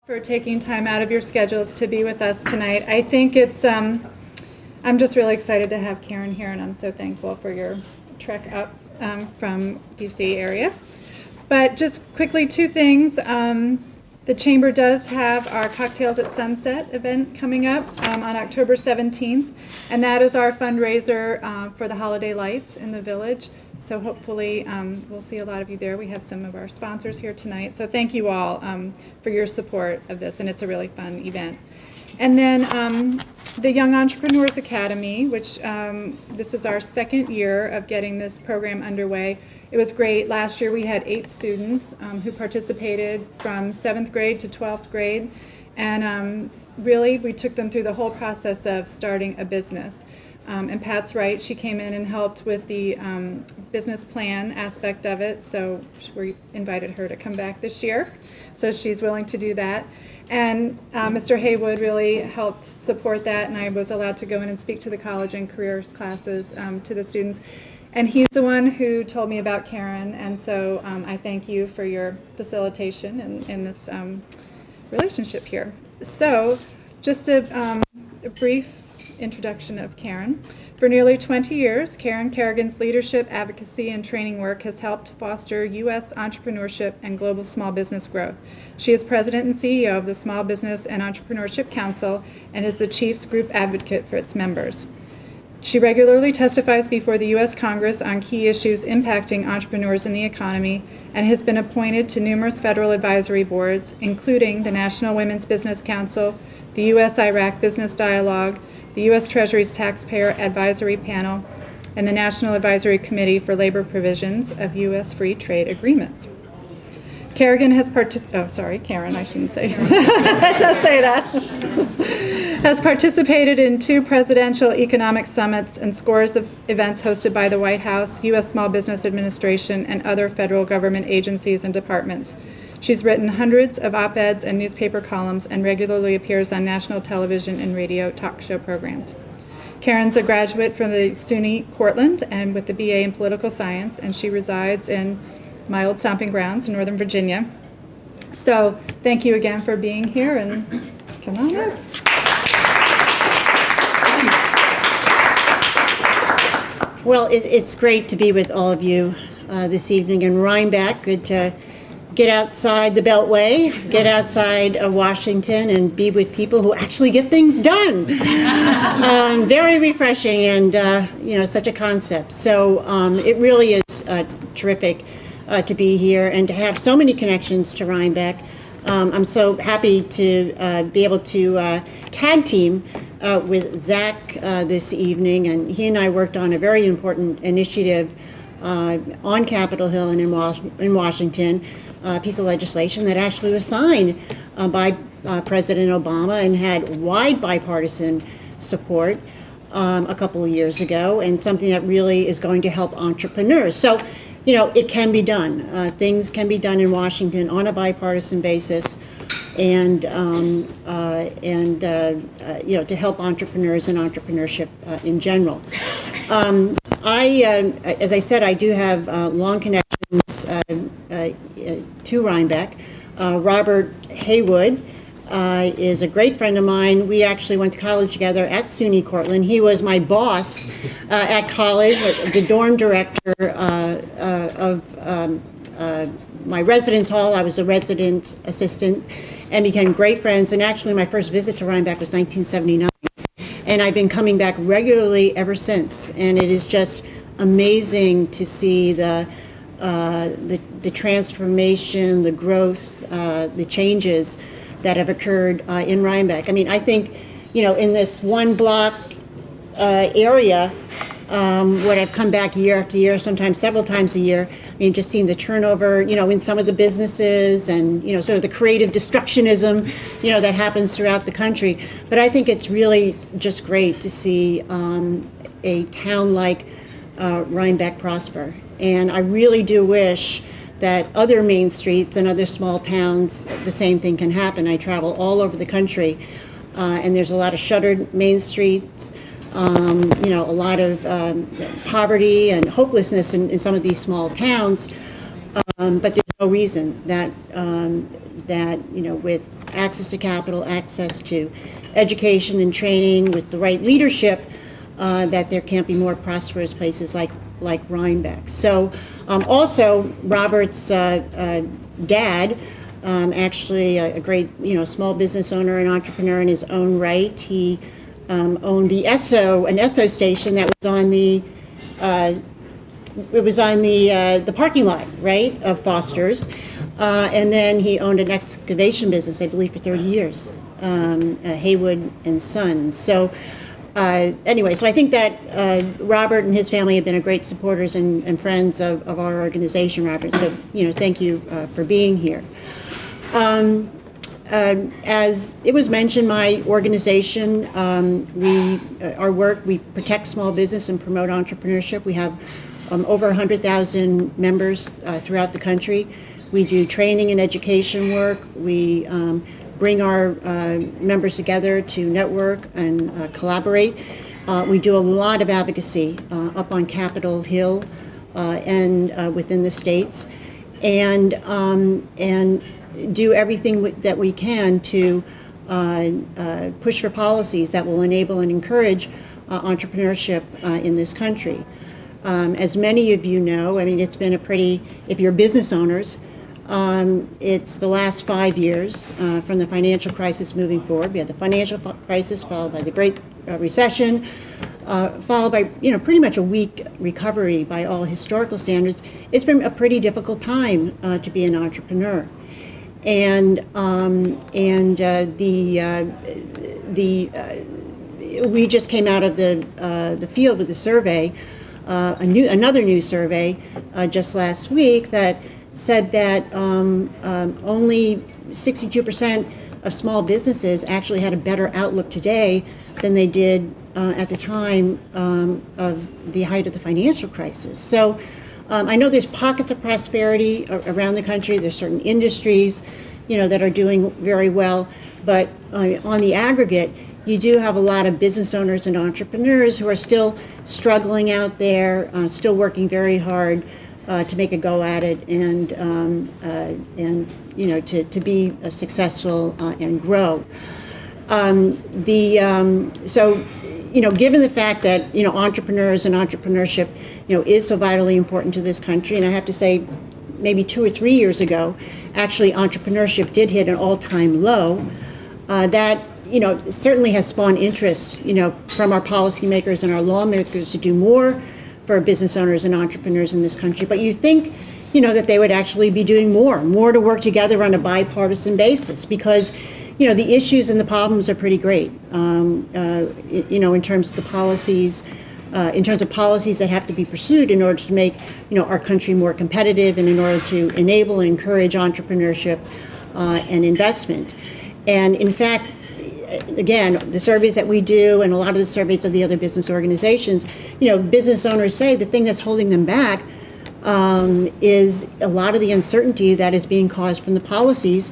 For taking time out of your schedules to be with us tonight. I think it's, I'm just really excited to have Karen here, and I'm so thankful for your trek up from DC area. But just quickly, two things. The Chamber does have our Cocktails at Sunset event coming up on October 17th, and that is our fundraiser for the holiday lights in the village. So hopefully we'll see a lot of you there. We have some of our sponsors here tonight. So thank you all for your support of this, and it's a really fun event. And then the Young Entrepreneurs Academy, which this is our second year of getting this program underway. It was great. Last year we had 8 students who participated from 7th grade to 12th grade. And really we took them through the whole process of starting a business. And Pat's right, she came in and helped with the business plan aspect of it, so we invited her to come back this year, so she's willing to do that. And Mr. Haywood really helped support that, and I was allowed to go in and speak to the college and careers classes to the students. And he's the one who told me about Karen, and so I thank you for your facilitation in this relationship here. So just a brief introduction of Karen. For nearly 20 years, Karen Kerrigan's leadership, advocacy, and training work has helped foster U.S. entrepreneurship and global small business growth. She is president and CEO of the Small Business and Entrepreneurship Council and is the Chiefs Group Advocate for its members. She regularly testifies before the U.S. Congress on key issues impacting entrepreneurs in the economy and has been appointed to numerous federal advisory boards, including the National Women's Business Council, the U.S.-Iraq Business Dialogue, the U.S. Treasury's Taxpayer Advisory Panel, and the National Advisory Committee for Labor Provisions of U.S. Free Trade Agreements. Kerrigan has Karen, I shouldn't say. It does say that. Has participated in 2 presidential economic summits and scores of events hosted by the White House, U.S. Small Business Administration, and other federal government agencies and departments. She's written hundreds of op-eds and newspaper columns and regularly appears on national television and radio talk show programs. Karen's a graduate from the SUNY Cortland and with the BA in Political Science, and she resides in my old stomping grounds in Northern Virginia. So thank you again for being here, and come on up. Well, it's great to be with all of you this evening in Rhinebeck. Good to get outside the Beltway, get outside Washington, and be with people who actually get things done. Very refreshing, and such a concept. So it really is terrific to be here and to have so many connections to Rhinebeck. I'm so happy to be able to tag team with Zach this evening, and he and I worked on a very important initiative on Capitol Hill and in Washington, a piece of legislation that actually was signed by President Obama and had wide bipartisan support a couple of years ago, and something that really is going to help entrepreneurs. So, it can be done. Things can be done in Washington on a bipartisan basis, and to help entrepreneurs and entrepreneurship in general. As I said, I do have long connections to Rhinebeck. Robert Haywood is a great friend of mine. We actually went to college together at SUNY Cortland. He was my boss at college, the dorm director of my residence hall. I was a resident assistant, and became great friends. And actually, my first visit to Rhinebeck was 1979. And I've been coming back regularly ever since. And it is just amazing to see the transformation, the growth, the changes that have occurred in Rhinebeck. I mean, I think, in this one block area, when I've come back year after year, sometimes several times a year, I mean, just seeing the turnover, in some of the businesses and, sort of the creative destructionism, that happens throughout the country. But I think it's really just great to see a town like Rhinebeck prosper. And I really do wish that other main streets and other small towns, the same thing can happen. I travel all over the country, and there's a lot of shuttered main streets, a lot of poverty and hopelessness in some of these small towns, but there's no reason that with access to capital, access to education and training with the right leadership, that there can't be more prosperous places like Rhinebeck. So also Robert's dad, actually a great small business owner and entrepreneur in his own right. He owned an Esso station that was on the the parking lot, right, of Foster's, and then he owned an excavation business, I believe, for 30 years, Haywood and Sons. So anyway, so I think that Robert and his family have been a great supporters and friends of our organization, Robert. So thank you for being here. As it was mentioned, my organization, we protect small business and promote entrepreneurship. We have over 100,000 members throughout the country. We do training and education work. We bring our members together to network and collaborate. We do a lot of advocacy up on Capitol Hill and within the states, and do everything that we can to push for policies that will enable and encourage entrepreneurship in this country. As many of you know, I mean, it's been if you're business owners, it's the last 5 years from the financial crisis moving forward. We had the financial crisis followed by the Great Recession, followed by pretty much a weak recovery by all historical standards. It's been a pretty difficult time to be an entrepreneur, and we just came out of the field with a survey, another new survey just last week that said that only 62% of small businesses actually had a better outlook today than they did at the time of the height of the financial crisis. So I know there's pockets of prosperity around the country. There's certain industries, that are doing very well, but on the aggregate, you do have a lot of business owners and entrepreneurs who are still struggling out there, still working very hard to make a go at it, and to be successful and grow. So given the fact that entrepreneurs and entrepreneurship is so vitally important to this country, and I have to say, maybe 2 or 3 years ago, actually entrepreneurship did hit an all-time low. That certainly has spawned interest, from our policymakers and our lawmakers to do more for business owners and entrepreneurs in this country. But you think, that they would actually be doing more to work together on a bipartisan basis, because, the issues and the problems are pretty great, in terms of the policies, in terms of policies that have to be pursued in order to make, our country more competitive and in order to enable and encourage entrepreneurship and investment. And in fact, again, the surveys that we do and a lot of the surveys of the other business organizations, business owners say the thing that's holding them back is a lot of the uncertainty that is being caused from the policies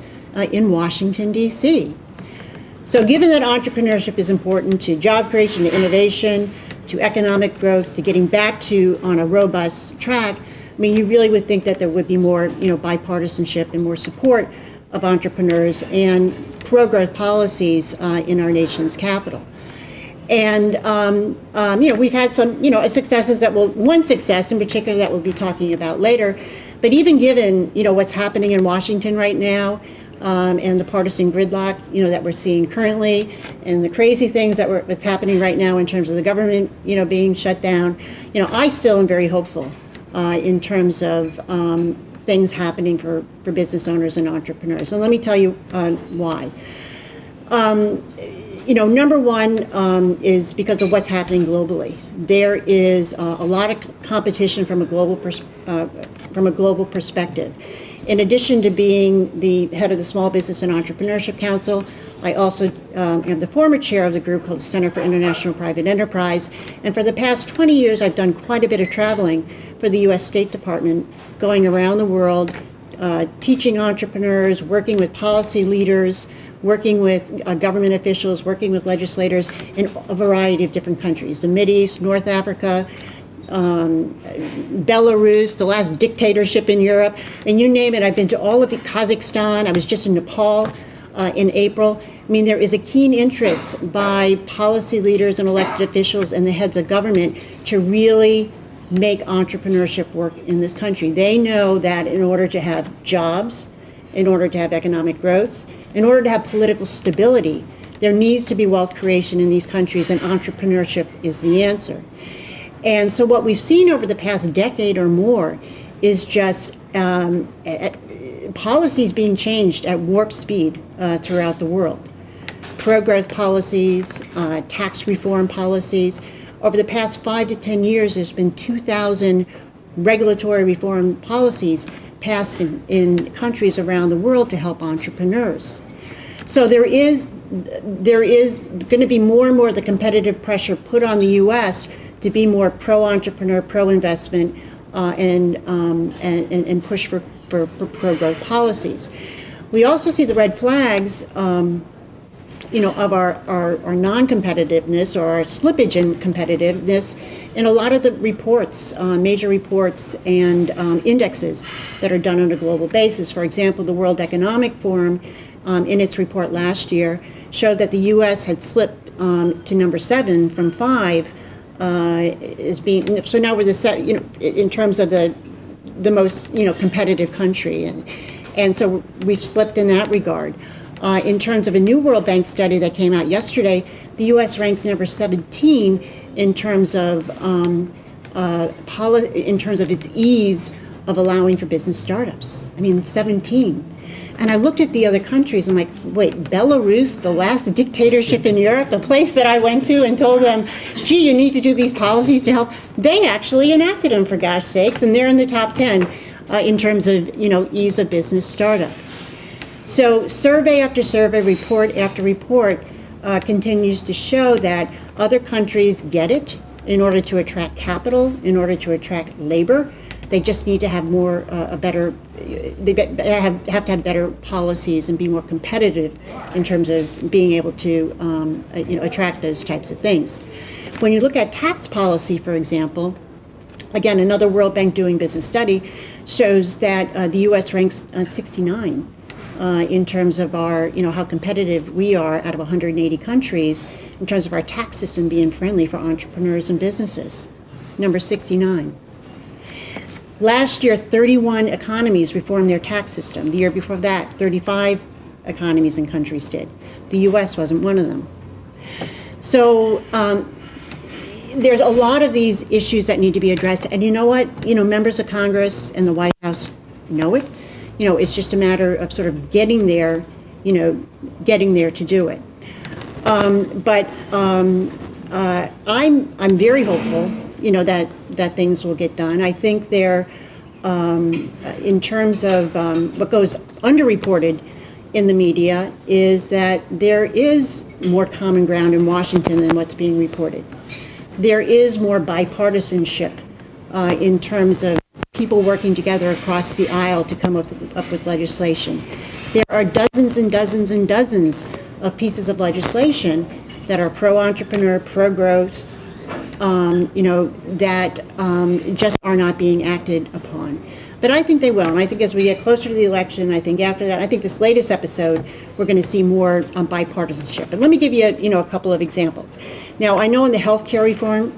in Washington, D.C. So given that entrepreneurship is important to job creation, to innovation, to economic growth, to getting back on a robust track, I mean, you really would think that there would be more, bipartisanship and more support of entrepreneurs and pro-growth policies in our nation's capital. And, we've had some, successes one success in particular that we'll be talking about later. But even given, what's happening in Washington right now, and the partisan gridlock, that we're seeing currently, and the crazy things that's happening right now in terms of the government, being shut down, I still am very hopeful in terms of things happening for business owners and entrepreneurs. And let me tell you why. Number one is because of what's happening globally. There is a lot of competition from a global perspective. In addition to being the head of the Small Business and Entrepreneurship Council, I also am the former chair of the group called the Center for International Private Enterprise. And for the past 20 years, I've done quite a bit of traveling for the U.S. State Department, going around the world, teaching entrepreneurs, working with policy leaders, working with government officials, working with legislators in a variety of different countries, the Mideast, North Africa, Belarus, the last dictatorship in Europe, and you name it. I've been to all of Kazakhstan. I was just in Nepal in April. I mean, there is a keen interest by policy leaders and elected officials and the heads of government to really make entrepreneurship work in this country. They know that in order to have jobs, in order to have economic growth, in order to have political stability, there needs to be wealth creation in these countries, and entrepreneurship is the answer. And so what we've seen over the past decade or more is just policies being changed at warp speed throughout the world. Pro-growth policies, tax reform policies. Over the past 5 to 10 years, there's been 2,000 regulatory reform policies passed in countries around the world to help entrepreneurs. So there is going to be more and more the competitive pressure put on the U.S. to be more pro-entrepreneur, pro-investment, and push for pro-growth policies. We also see the red flags, of our non-competitiveness or our slippage in competitiveness in a lot of the reports, major reports and indexes that are done on a global basis. For example, the World Economic Forum, in its report last year, showed that the U.S. had slipped to number 7 from 5. Is being so now we're in terms of the most competitive country, and so we've slipped in that regard. In terms of a new World Bank study that came out yesterday, the U.S. ranks number 17 in terms of its ease of allowing for business startups. I mean, 17. And I looked at the other countries, I'm like, wait, Belarus, the last dictatorship in Europe, a place that I went to and told them, gee, you need to do these policies to help. They actually enacted them, for gosh sakes, and they're in the top 10 in terms of, ease of business startup. So survey after survey, report after report continues to show that other countries get it in order to attract capital, in order to attract labor. They just need to have more, they have to have better policies and be more competitive in terms of being able to, attract those types of things. When you look at tax policy, for example, again, another World Bank doing business study shows that the U.S. ranks 69 in terms of our, how competitive we are out of 180 countries in terms of our tax system being friendly for entrepreneurs and businesses. Number 69. Last year, 31 economies reformed their tax system. The year before that, 35 economies and countries did. The U.S. wasn't one of them. So there's a lot of these issues that need to be addressed. And you know what? Members of Congress and the White House know it. It's just a matter of sort of getting there, getting there to do it. But I'm very hopeful, that things will get done. I think there, in terms of what goes underreported in the media, is that there is more common ground in Washington than what's being reported. There is more bipartisanship in terms of people working together across the aisle to come up with legislation. There are dozens and dozens and dozens of pieces of legislation that are pro-entrepreneur, pro-growth, that just are not being acted upon. But I think they will, and I think as we get closer to the election, I think after that, I think this latest episode, we're going to see more bipartisanship. And let me give you, a couple of examples. Now, I know in the healthcare reform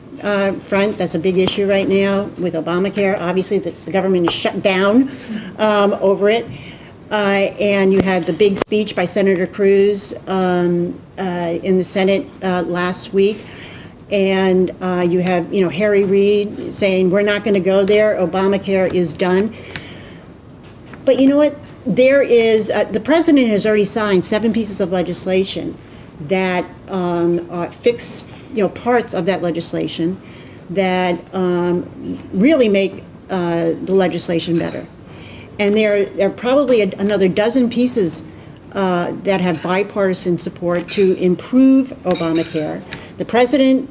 front, that's a big issue right now with Obamacare. Obviously, the government is shut down over it. And you had the big speech by Senator Cruz in the Senate last week. And you have, Harry Reid saying, we're not going to go there, Obamacare is done. But you know what? There is, the president has already signed 7 pieces of legislation that fix, parts of that legislation that really make the legislation better. And there are probably another dozen pieces that have bipartisan support to improve Obamacare. The president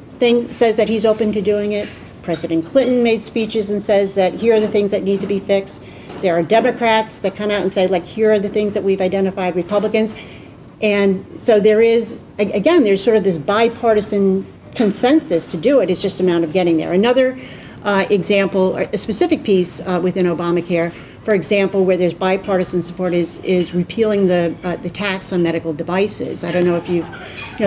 says that he's open to doing it. President Clinton made speeches and says that here are the things that need to be fixed. There are Democrats that come out and say, here are the things that we've identified, Republicans. And so there is, again, there's sort of this bipartisan consensus to do it. It's just a matter of getting there. Another example, a specific piece within Obamacare for example, where there's bipartisan support is repealing the tax on medical devices. I don't know if the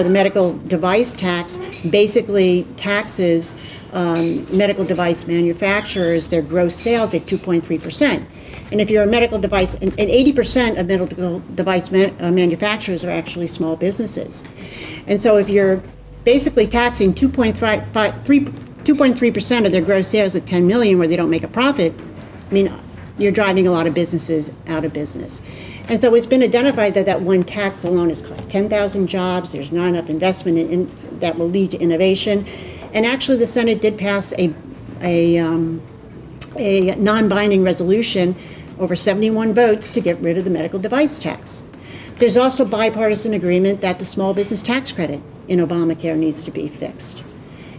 medical device tax basically taxes medical device manufacturers, their gross sales at 2.3%. And if you're a medical device, and 80% of medical device manufacturers are actually small businesses. And so if you're basically taxing 2.3% of their gross sales at 10 million where they don't make a profit, I mean, you're driving a lot of businesses out of business. And so it's been identified that that one tax alone has cost 10,000 jobs. There's not enough investment in that will lead to innovation. And actually the Senate did pass a non-binding resolution over 71 votes to get rid of the medical device tax. There's also bipartisan agreement that the small business tax credit in Obamacare needs to be fixed.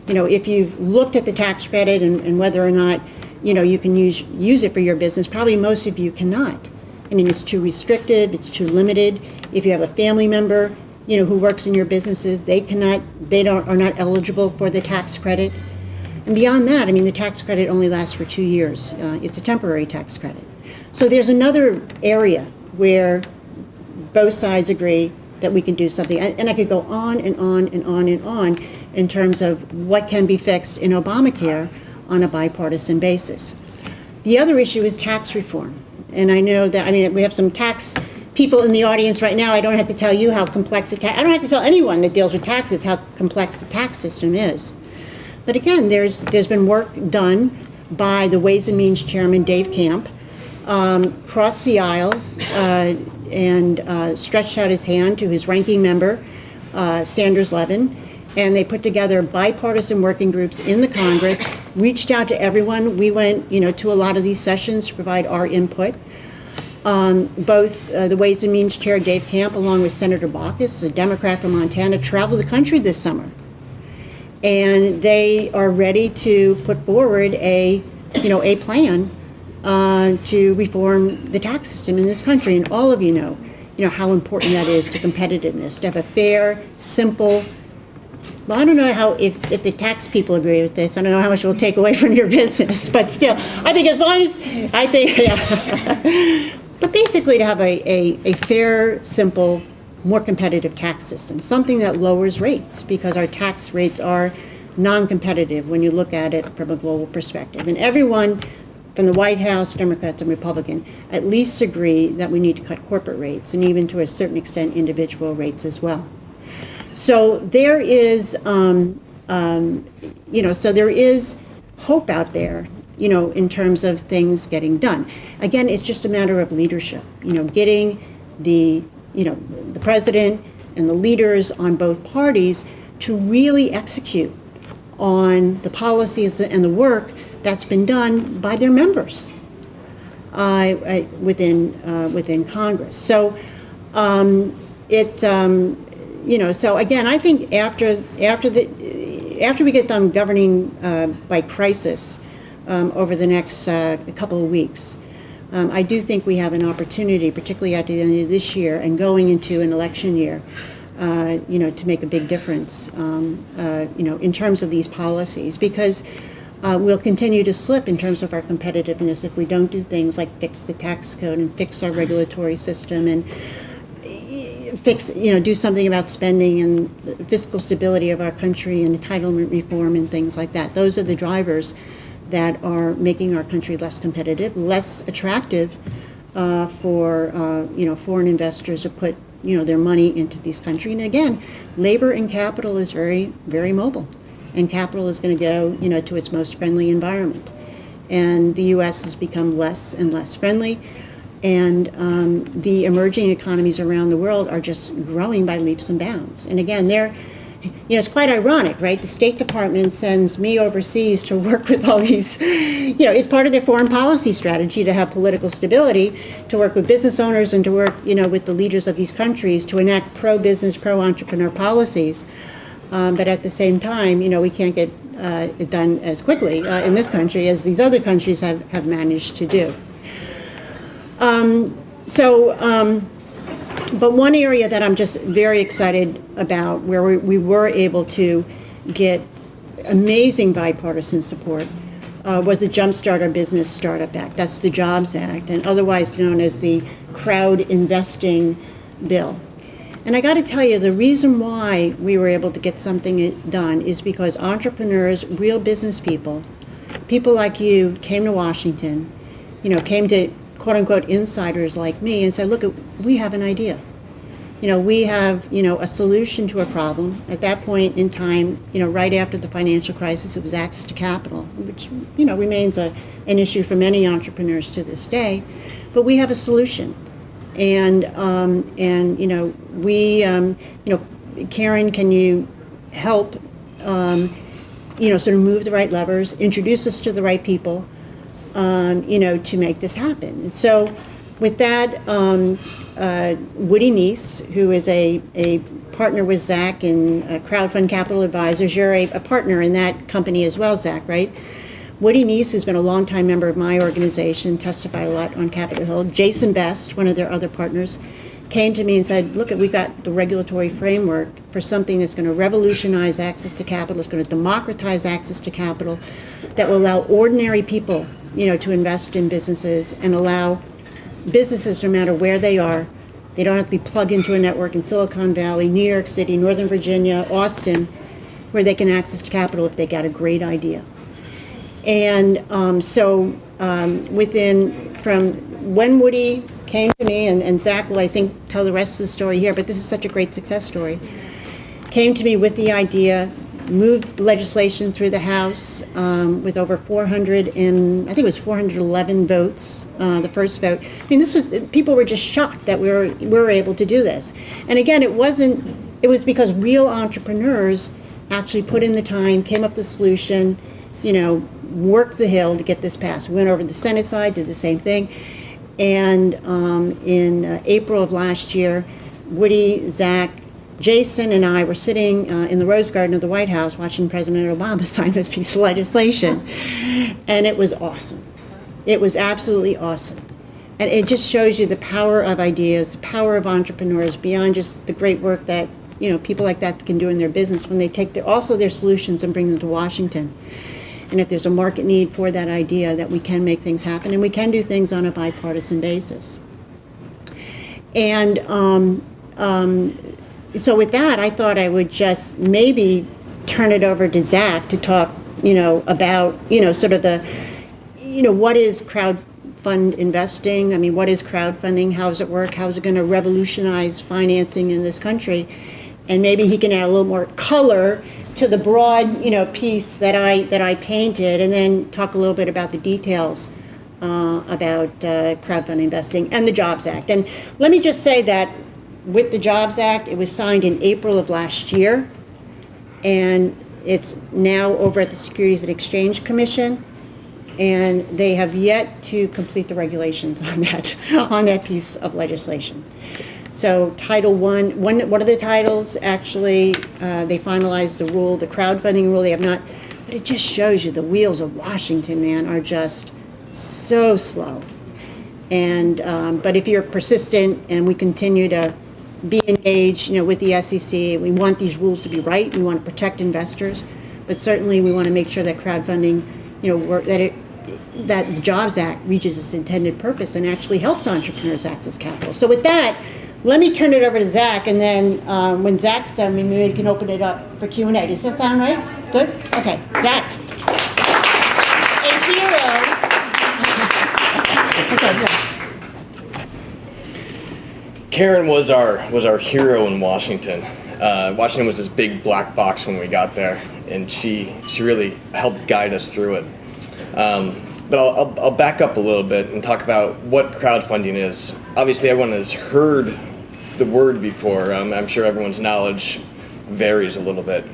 If you've looked at the tax credit and whether or not, you can use it for your business, probably most of you cannot. I mean, it's too restrictive, it's too limited. If you have a family member, who works in your businesses, are not eligible for the tax credit. And beyond that, I mean, the tax credit only lasts for 2 years. It's a temporary tax credit. So there's another area where both sides agree that we can do something. And I could go on and on and on and on in terms of what can be fixed in Obamacare on a bipartisan basis. The other issue is tax reform. And I know that, we have some tax people in the audience right now. I don't have to tell you how complex I don't have to tell anyone that deals with taxes how complex the tax system is. But again, there's been work done by the Ways and Means Chairman, Dave Camp, crossed the aisle and stretched out his hand to his ranking member, Sanders Levin, and they put together bipartisan working groups in the Congress, reached out to everyone. We went, to a lot of these sessions to provide our input. Both the Ways and Means Chair, Dave Camp, along with Senator Baucus, a Democrat from Montana, traveled the country this summer. And they are ready to put forward a plan to reform the tax system in this country. And all of you know how important that is to competitiveness, to have a fair, simple. Well, I don't know if the tax people agree with this. I don't know how much it will take away from your business, but still, I think but basically to have a fair, simple, more competitive tax system, something that lowers rates, because our tax rates are non-competitive when you look at it from a global perspective. And everyone from the White House, Democrats and Republican, at least agree that we need to cut corporate rates and even to a certain extent individual rates as well. So there is, there is hope out there, in terms of things getting done. Again, it's just a matter of leadership, getting the president and the leaders on both parties to really execute on the policies and the work that's been done by their members within Congress. So so again, I think after we get done governing by crisis over the next couple of weeks, I do think we have an opportunity, particularly at the end of this year and going into an election year, to make a big difference, in terms of these policies, because we'll continue to slip in terms of our competitiveness if we don't do things like fix the tax code and fix our regulatory system and do something about spending and fiscal stability of our country and entitlement reform and things like that. Those are the drivers that are making our country less competitive, less attractive for foreign investors to put their money into these countries. And again, labor and capital is very, very mobile, and capital is going to go to its most friendly environment. And the U.S. has become less and less friendly. And the emerging economies around the world are just growing by leaps and bounds. And again, it's quite ironic, right? The State Department sends me overseas to work with all these, it's part of their foreign policy strategy to have political stability, to work with business owners and to work, with the leaders of these countries to enact pro-business, pro-entrepreneur policies. But at the same time, we can't get it done as quickly in this country as these other countries have managed to do. But one area that I'm just very excited about, where we were able to get amazing bipartisan support, was the Jumpstart Our Business Startup Act. That's the Jobs Act, and otherwise known as the Crowd Investing Bill. And I got to tell you, the reason why we were able to get something done is because entrepreneurs, real business people, people like you came to Washington, came to quote unquote insiders like me and said, look, we have an idea. We have, a solution to a problem. At that point in time, right after the financial crisis, it was access to capital, which, remains an issue for many entrepreneurs to this day. But we have a solution. And Karen, can you help, sort of move the right levers, introduce us to the right people, to make this happen. And so with that, Woody Neese, who is a partner with Zach in Crowdfund Capital Advisors, you're a partner in that company as well, Zach, right? Woody Neese, who's been a longtime member of my organization, testified a lot on Capitol Hill. Jason Best, one of their other partners, came to me and said, look, we've got the regulatory framework for something that's going to revolutionize access to capital, it's going to democratize access to capital, that will allow ordinary people, to invest in businesses and allow businesses, no matter where they are, they don't have to be plugged into a network in Silicon Valley, New York City, Northern Virginia, Austin, where they can access capital if they got a great idea. And from when Woody came to me, and Zach will, I think, tell the rest of the story here, but this is such a great success story, came to me with the idea, moved legislation through the House with over 411 votes, the first vote. I mean, people were just shocked that we were able to do this. And again, it was because real entrepreneurs actually put in the time, came up with the solution, worked the Hill to get this passed. We went over to the Senate side, did the same thing. And in April of last year, Woody, Zach, Jason, and I were sitting in the Rose Garden of the White House watching President Obama sign this piece of legislation. And it was awesome. It was absolutely awesome. And it just shows you the power of ideas, the power of entrepreneurs, beyond just the great work that people like that can do in their business when they take also their solutions and bring them to Washington. And if there's a market need for that idea, that we can make things happen, and we can do things on a bipartisan basis. And so with that, I thought I would just maybe turn it over to Zach to talk, about, sort of the, what is crowdfund investing? I mean, what is crowdfunding? How does it work? How is it going to revolutionize financing in this country? And maybe he can add a little more color to the broad, piece that I painted, and then talk a little bit about the details about crowdfunding investing and the Jobs Act. And let me just say that with the Jobs Act, it was signed in April of last year, and it's now over at the Securities and Exchange Commission, and they have yet to complete the regulations on that piece of legislation. So Title one of the titles, actually, they finalized the rule, the crowdfunding rule. They have not, but it just shows you the wheels of Washington, man, are just so slow. And but if you're persistent and we continue to be engaged, with the SEC, we want these rules to be right. We want to protect investors, but certainly we want to make sure that crowdfunding, that the Jobs Act reaches its intended purpose and actually helps entrepreneurs access capital. So with that, let me turn it over to Zach, and then when Zach's done, maybe we can open it up for Q&A. Does that sound right? Good? Okay, Zach. A hero. Okay, yeah. Karen was our hero in Washington. Washington was this big black box when we got there, and she really helped guide us through it. But I'll back up a little bit and talk about what crowdfunding is. Obviously, everyone has heard the word before. I'm sure everyone's knowledge varies a little bit.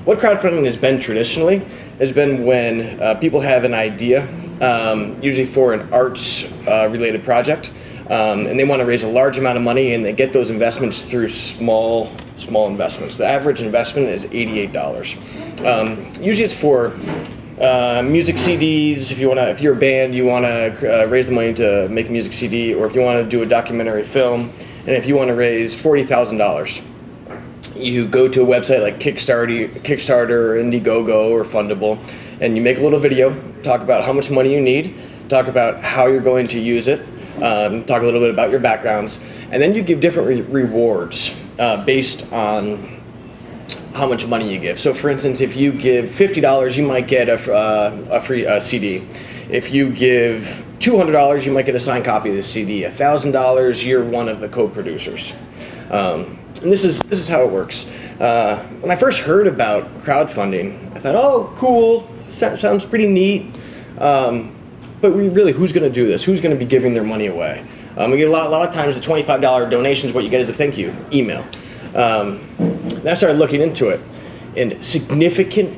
What crowdfunding has been traditionally has been when people have an idea, usually for an arts-related project, and they want to raise a large amount of money, and they get those investments through small investments. The average investment is $88. Usually, it's for music CDs. If you're a band, you want to raise the money to make a music CD, or if you want to do a documentary film, and if you want to raise $40,000. you go to a website like Kickstarter or Indiegogo or Fundable, and you make a little video, talk about how much money you need, talk about how you're going to use it, talk a little bit about your backgrounds, and then you give different rewards based on how much money you give. So for instance, if you give $50, you might get a free CD. If you give $200, you might get a signed copy of the CD. $1,000, you're one of the co-producers. And this is how it works. When I first heard about crowdfunding, I thought, oh, cool, sounds pretty neat. But who's going to do this? Who's going to be giving their money away? We get a lot of times the $25 donations, what you get is a thank you email. Then I started looking into it, and significant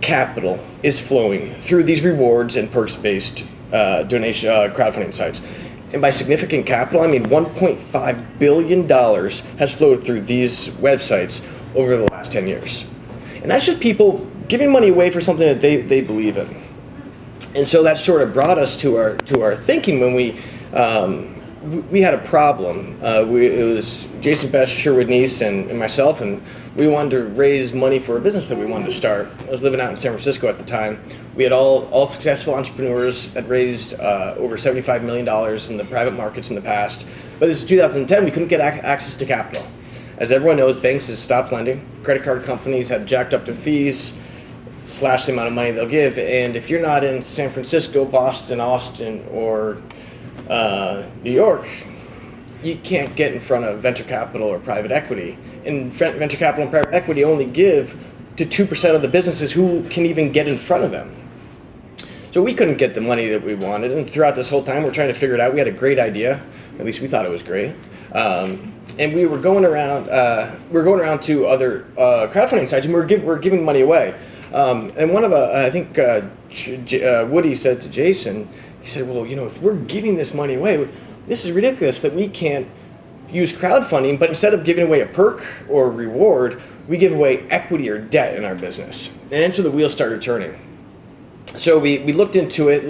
capital is flowing through these rewards and perks-based donation crowdfunding sites. And by significant capital, I mean $1.5 billion has flowed through these websites over the last 10 years. And that's just people giving money away for something that they believe in. And so that sort of brought us to our thinking when we had a problem. It was Jason Best, Sherwood Neese, and myself, and we wanted to raise money for a business that we wanted to start. I was living out in San Francisco at the time. We had all successful entrepreneurs, had raised over $75 million in the private markets in the past. But this is 2010, we couldn't get access to capital. As everyone knows, banks has stopped lending. Credit card companies have jacked up their fees, slashed the amount of money they'll give, and if you're not in San Francisco, Boston, Austin, or New York, you can't get in front of venture capital or private equity. And venture capital and private equity only give to 2% of the businesses who can even get in front of them. So we couldn't get the money that we wanted, and throughout this whole time we're trying to figure it out. We had a great idea, at least we thought it was great, and we were going around to other crowdfunding sites, and we're giving money away. And one of I think Woody said to Jason, he said, well, if we're giving this money away, this is ridiculous that we can't use crowdfunding, but instead of giving away a perk or a reward, we give away equity or debt in our business. And so the wheels started turning. So we looked into it,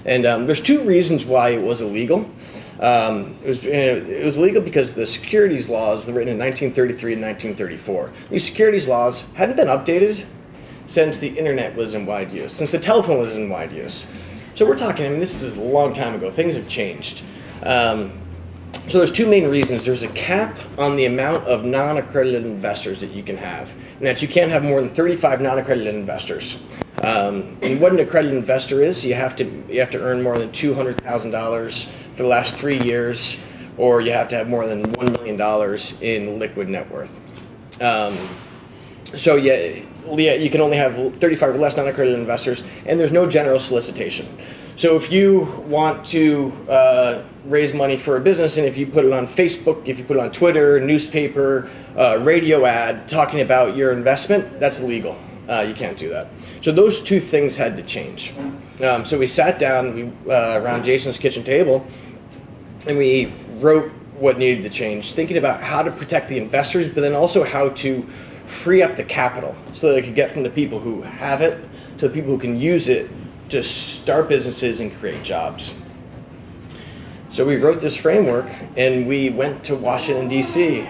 and there's two reasons why it was illegal. It was illegal because the securities laws that were written in 1933 and 1934. These securities laws hadn't been updated since the internet was in wide use, since the telephone was in wide use. So we're talking, this is a long time ago. Things have changed. So there's two main reasons. There's a cap on the amount of non-accredited investors that you can have, and that you can't have more than 35 non-accredited investors. And what an accredited investor is, you have to earn more than $200,000 for the last 3 years, or you have to have more than $1 million in liquid net worth. So you can only have 35 or less non-accredited investors, and there's no general solicitation. So if you want to raise money for a business, and if you put it on Facebook, if you put it on Twitter, newspaper, radio ad talking about your investment, that's illegal. You can't do that. So those two things had to change. So we sat down around Jason's kitchen table, and we wrote what needed to change, thinking about how to protect the investors, but then also how to free up the capital so that it could get from the people who have it to the people who can use it to start businesses and create jobs. So we wrote this framework, and we went to Washington, D.C.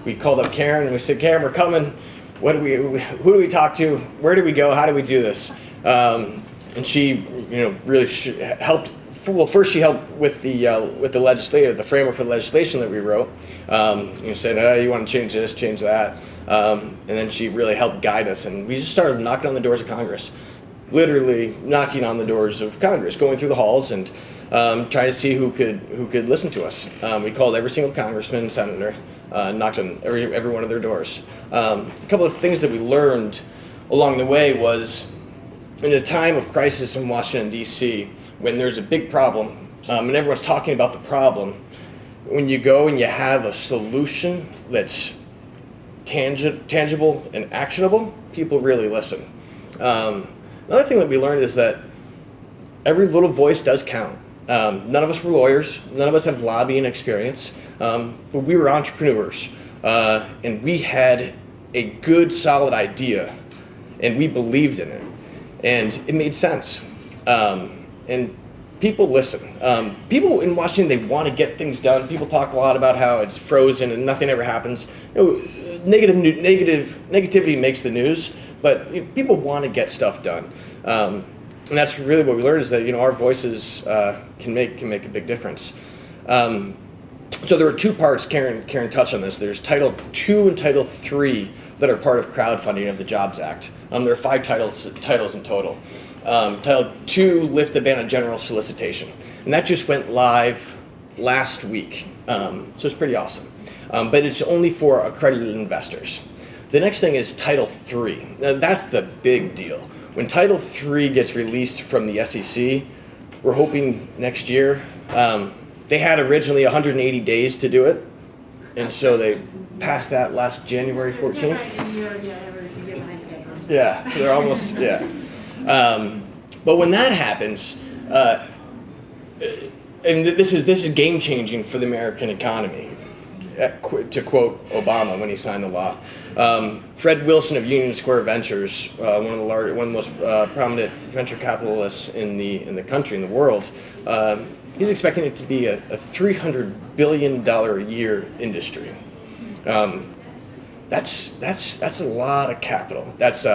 We called up Karen, and we said, Karen, we're coming. Who do we talk to? Where do we go? How do we do this? And she, really helped. Well, first she helped with the legislative, the framework for the legislation that we wrote. Said, you want to change this, change that, and then she really helped guide us. And we just started knocking on the doors of Congress, literally knocking on the doors of Congress, going through the halls and trying to see who could listen to us. We called every single congressman and senator, knocked on every one of their doors. A couple of things that we learned along the way was, in a time of crisis in Washington, D.C., when there's a big problem and everyone's talking about the problem, when you go and you have a solution that's tangible and actionable, people really listen. Another thing that we learned is that every little voice does count. None of us were lawyers, none of us have lobbying experience, but we were entrepreneurs, and we had a good, solid idea, and we believed in it, and it made sense. And people listen. People in Washington, they want to get things done. People talk a lot about how it's frozen and nothing ever happens. Negativity makes the news, but people want to get stuff done. And that's really what we learned, is that our voices can make a big difference. So there are two parts. Karen touched on this. There's Title II and Title III that are part of crowdfunding of the Jobs Act. There are 5 titles in total. Title II, lift the ban on general solicitation, and that just went live last week. So it's pretty awesome. But it's only for accredited investors. The next thing is Title III. Now, that's the big deal. When Title III gets released from the SEC, we're hoping next year. They had originally 180 days to do it, and so they passed that last January 14th. Yeah, so they're almost, yeah. But when that happens, and this is game changing for the American economy, to quote Obama when he signed the law. Fred Wilson of Union Square Ventures, one of the most prominent venture capitalists in the country, in the world, he's expecting it to be a $300 billion a year industry. That's a lot of capital. That's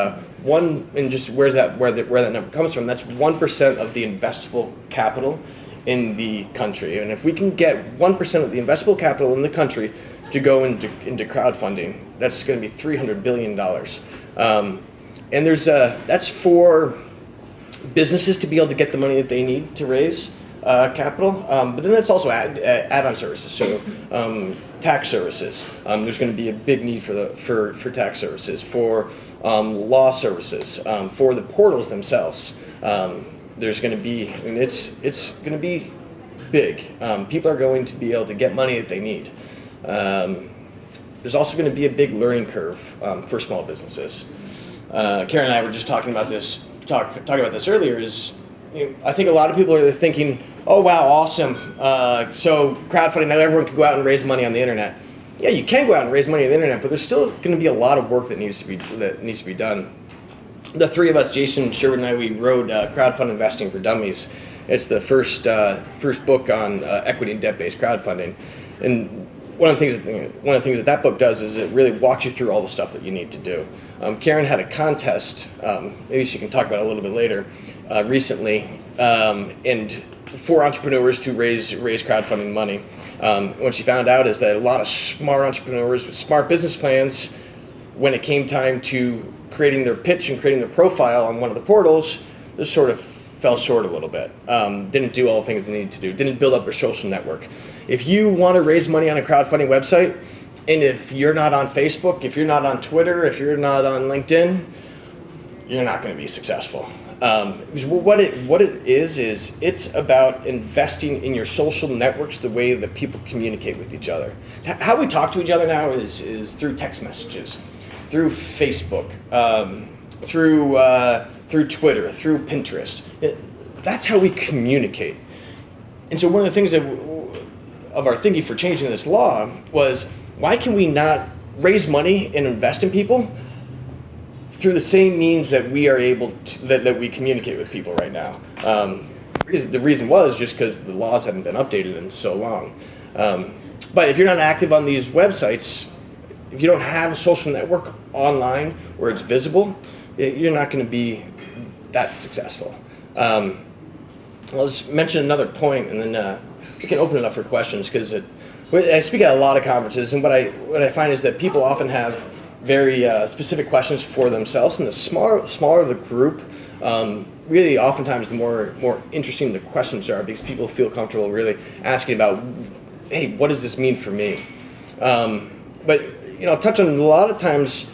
one, and just where that number comes from. That's 1% of the investable capital in the country. And if we can get 1% of the investable capital in the country to go into crowdfunding, that's going to be $300 billion. And that's for businesses to be able to get the money that they need to raise capital, but then that's also add-on services. So tax services. There's going to be a big need for tax services, for law services, for the portals themselves. There's going to be, and it's going to be big. People are going to be able to get money that they need. There's also going to be a big learning curve for small businesses. Karen and I were just talking about this earlier. I think a lot of people are thinking, oh wow, awesome. So crowdfunding, now everyone can go out and raise money on the internet. Yeah, you can go out and raise money on the internet, but there's still going to be a lot of work that needs to be done. The three of us, Jason, Sherwood, and I, we wrote Crowdfund Investing for Dummies. It's the first book on equity and debt-based crowdfunding. And one of the things that book does is it really walks you through all the stuff that you need to do. Karen had a contest, maybe she can talk about it a little bit later, recently, and for entrepreneurs to raise crowdfunding money. What she found out is that a lot of smart entrepreneurs with smart business plans, when it came time to creating their pitch and creating their profile on one of the portals, just sort of fell short a little bit. Didn't do all the things they needed to do. Didn't build up their social network. If you want to raise money on a crowdfunding website, and if you're not on Facebook, if you're not on Twitter, if you're not on LinkedIn, you're not going to be successful. Because what it is it's about investing in your social networks the way that people communicate with each other. How we talk to each other now is through text messages, through Facebook, through Twitter, through Pinterest. That's how we communicate. And so one of the things of our thinking for changing this law was, why can we not raise money and invest in people through the same means that we are able to, that we communicate with people right now? The reason was just because the laws hadn't been updated in so long. But if you're not active on these websites, if you don't have a social network online where it's visible, you're not going to be that successful. I'll just mention another point, and then we can open it up for questions, because I speak at a lot of conferences, and what I find is that people often have very specific questions for themselves, and the smaller the group, really oftentimes the more interesting the questions are, because people feel comfortable really asking about, hey, what does this mean for me? But I'll touch on a lot of times.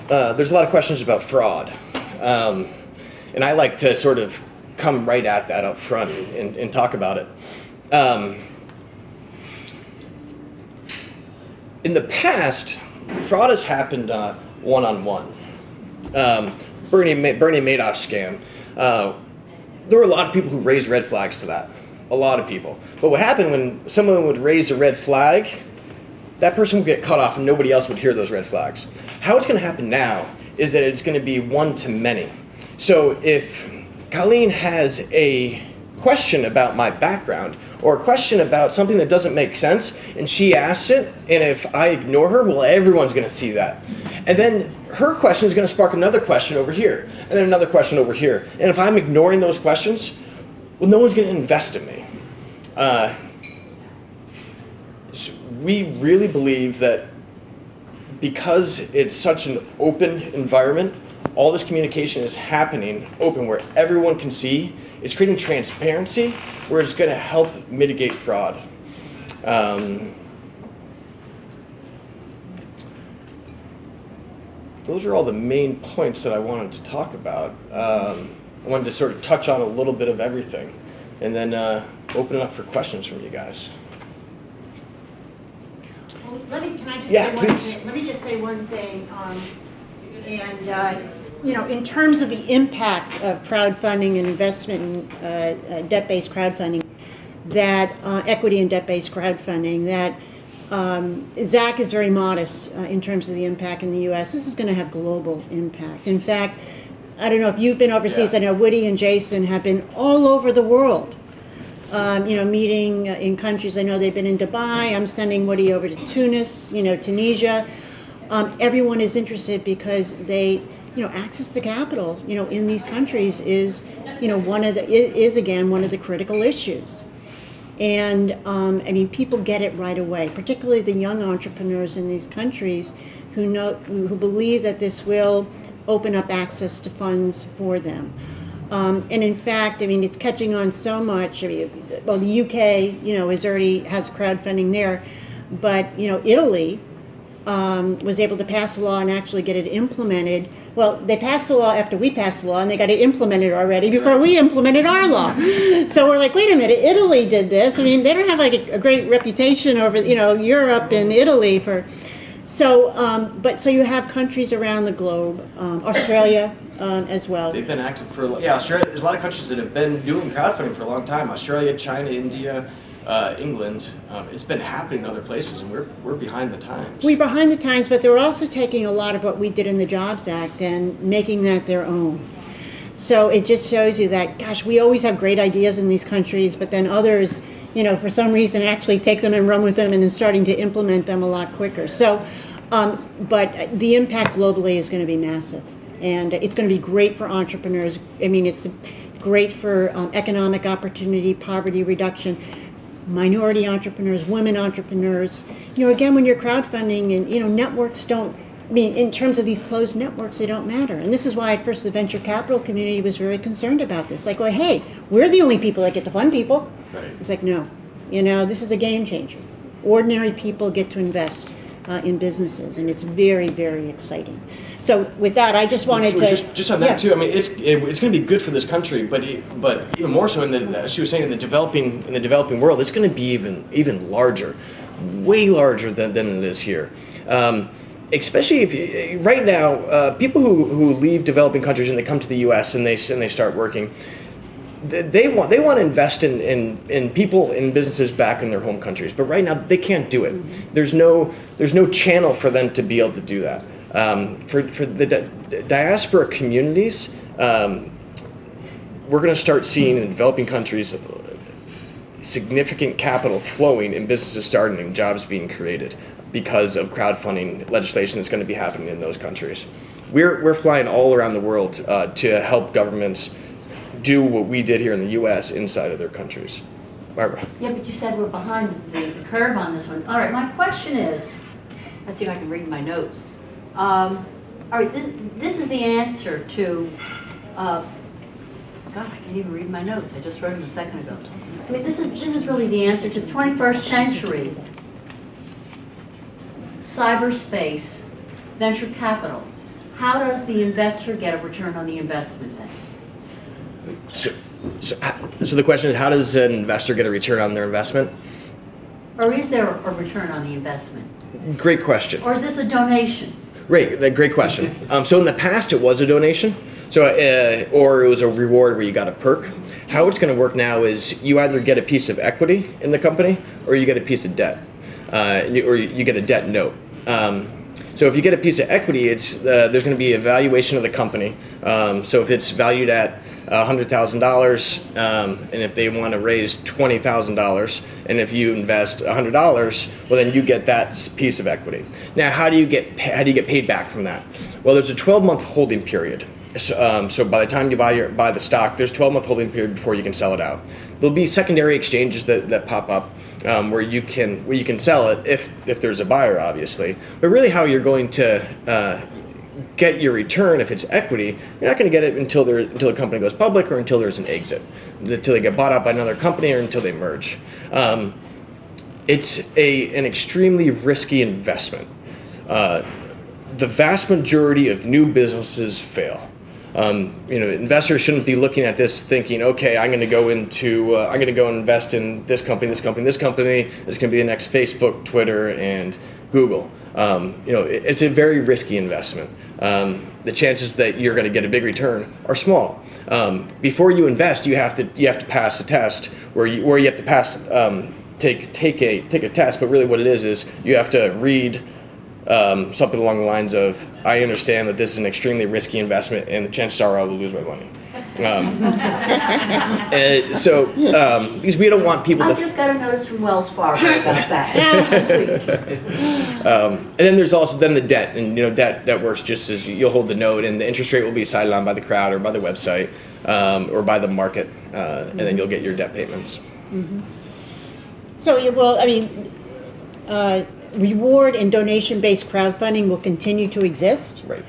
There's a lot of questions about fraud, and I like to sort of come right at that up front and talk about it. In the past, fraud has happened one-on-one. Bernie Madoff scam. There were a lot of people who raised red flags to that. A lot of people. But what happened when someone would raise a red flag, that person would get cut off and nobody else would hear those red flags. How it's going to happen now is that it's going to be one to many. So if Colleen has a question about my background or a question about something that doesn't make sense, and she asks it, and if I ignore her, well, everyone's going to see that. And then her question is going to spark another question over here, and then another question over here. And if I'm ignoring those questions, well, no one's going to invest in me. So we really believe that because it's such an open environment, all this communication is happening open where everyone can see. It's creating transparency where it's going to help mitigate fraud. Those are all the main points that I wanted to talk about. I wanted to sort of touch on a little bit of everything and then open it up for questions from you guys. Well, can I just Yeah, say one please. thing? Let me just say one thing. In terms of the impact of crowdfunding and investment in debt-based crowdfunding, that equity and debt-based crowdfunding, that Zach is very modest in terms of the impact in the U.S. This is going to have global impact. In fact, I don't know if you've been overseas. Yeah. I know Woody and Jason have been all over the world. Meeting in countries. I know they've been in Dubai. I'm sending Woody over to Tunis, Tunisia. Everyone is interested because they, access to capital, in these countries is, again one of the critical issues. And people get it right away, particularly the young entrepreneurs in these countries who believe that this will open up access to funds for them. And in fact, it's catching on so much. Well, the UK, has crowdfunding there, but Italy was able to pass a law and actually get it implemented. Well, they passed the law after we passed the law, and they got it implemented already before we implemented our law. So we're like, wait a minute, Italy did this. They don't have a great reputation over Europe and Italy for. So, so you have countries around the globe, Australia. As well. They've been active for, Australia. There's a lot of countries that have been doing crowdfunding for a long time. Australia, China, India, England. It's been happening in other places, and we're behind the times. We're behind the times, but they're also taking a lot of what we did in the Jobs Act and making that their own. So it just shows you that, gosh, we always have great ideas in these countries, but then others, for some reason actually take them and run with them and then starting to implement them a lot quicker. So, but the impact globally is going to be massive. And it's going to be great for entrepreneurs. It's great for economic opportunity, poverty reduction, minority entrepreneurs, women entrepreneurs. Again, when you're crowdfunding and, networks don't, in terms of these closed networks, they don't matter. And this is why at first the venture capital community was very concerned about this. Like, well, hey, we're the only people that get to fund people. Right. It's like, no, this is a game changer. Ordinary people get to invest in businesses, and it's very, very exciting. So with that, I just wanted to just on that too. It's going to be good for this country, but even more so as she was saying, in the developing world, it's going to be even larger, way larger than it is here. Especially if right now, people who leave developing countries and they come to the U.S. and they start working. They want to invest in people and businesses back in their home countries, but right now they can't do it. There's no channel for them to be able to do that. For the diaspora communities, we're going to start seeing in developing countries significant capital flowing and businesses starting and jobs being created because of crowdfunding legislation that's going to be happening in those countries. We're flying all around the world to help governments do what we did here in the U.S. inside of their countries. Barbara. Yeah, but you said we're behind the curve on this one. All right, my question is, let's see if I can read my notes. All right, this is the answer to, God, I can't even read my notes. I just wrote them a second ago. This is really the answer to 21st century cyberspace venture capital. How does the investor get a return on the investment then? So the question is, how does an investor get a return on their investment? Or is there a return on the investment? Great question. Or is this a donation? Great question. So in the past, it was a donation, or it was a reward where you got a perk. How it's going to work now is you either get a piece of equity in the company, or you get a piece of debt, or you get a debt note. So if you get a piece of equity, it's there's going to be a valuation of the company. So if it's valued at $100,000, and if they want to raise $20,000, and if you invest $100, well, then you get that piece of equity. Now, how do you get paid back from that? Well, there's a 12-month holding period. So by the time you buy the stock, there's a 12-month holding period before you can sell it out. There'll be secondary exchanges that pop up where you can sell it if there's a buyer, obviously. But really, how you're going to get your return if it's equity, you're not going to get it until the company goes public or until there's an exit, until they get bought out by another company or until they merge. It's an extremely risky investment. The vast majority of new businesses fail. Investors shouldn't be looking at this thinking, okay, I'm going to go and invest in this company, this company, this company. It's going to be the next Facebook, Twitter, and Google. It's a very risky investment. The chances that you're going to get a big return are small. Before you invest, you have to pass a test where you have to pass take a test. But really, what it is you have to read something along the lines of, I understand that this is an extremely risky investment and the chances are I will lose my money. Because we don't want people I just got a notice from Wells Fargo about that this week. And then there's also the debt, and debt works just as you'll hold the note and the interest rate will be decided on by the crowd or by the website or by the market, and then you'll get your debt payments. Mm-hmm. So, reward and donation-based crowdfunding will continue to exist. Right.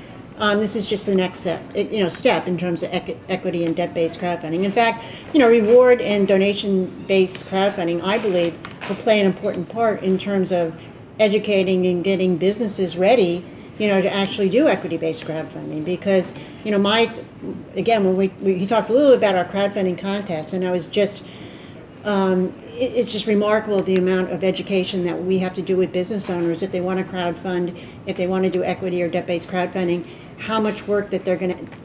This is just the next step in terms of equity and debt-based crowdfunding. In fact, reward and donation-based crowdfunding, I believe, will play an important part in terms of educating and getting businesses ready, to actually do equity-based crowdfunding. Because, when he talked a little bit about our crowdfunding contest, and I was just. It's just remarkable the amount of education that we have to do with business owners if they want to crowdfund, if they want to do equity or debt-based crowdfunding, how much work that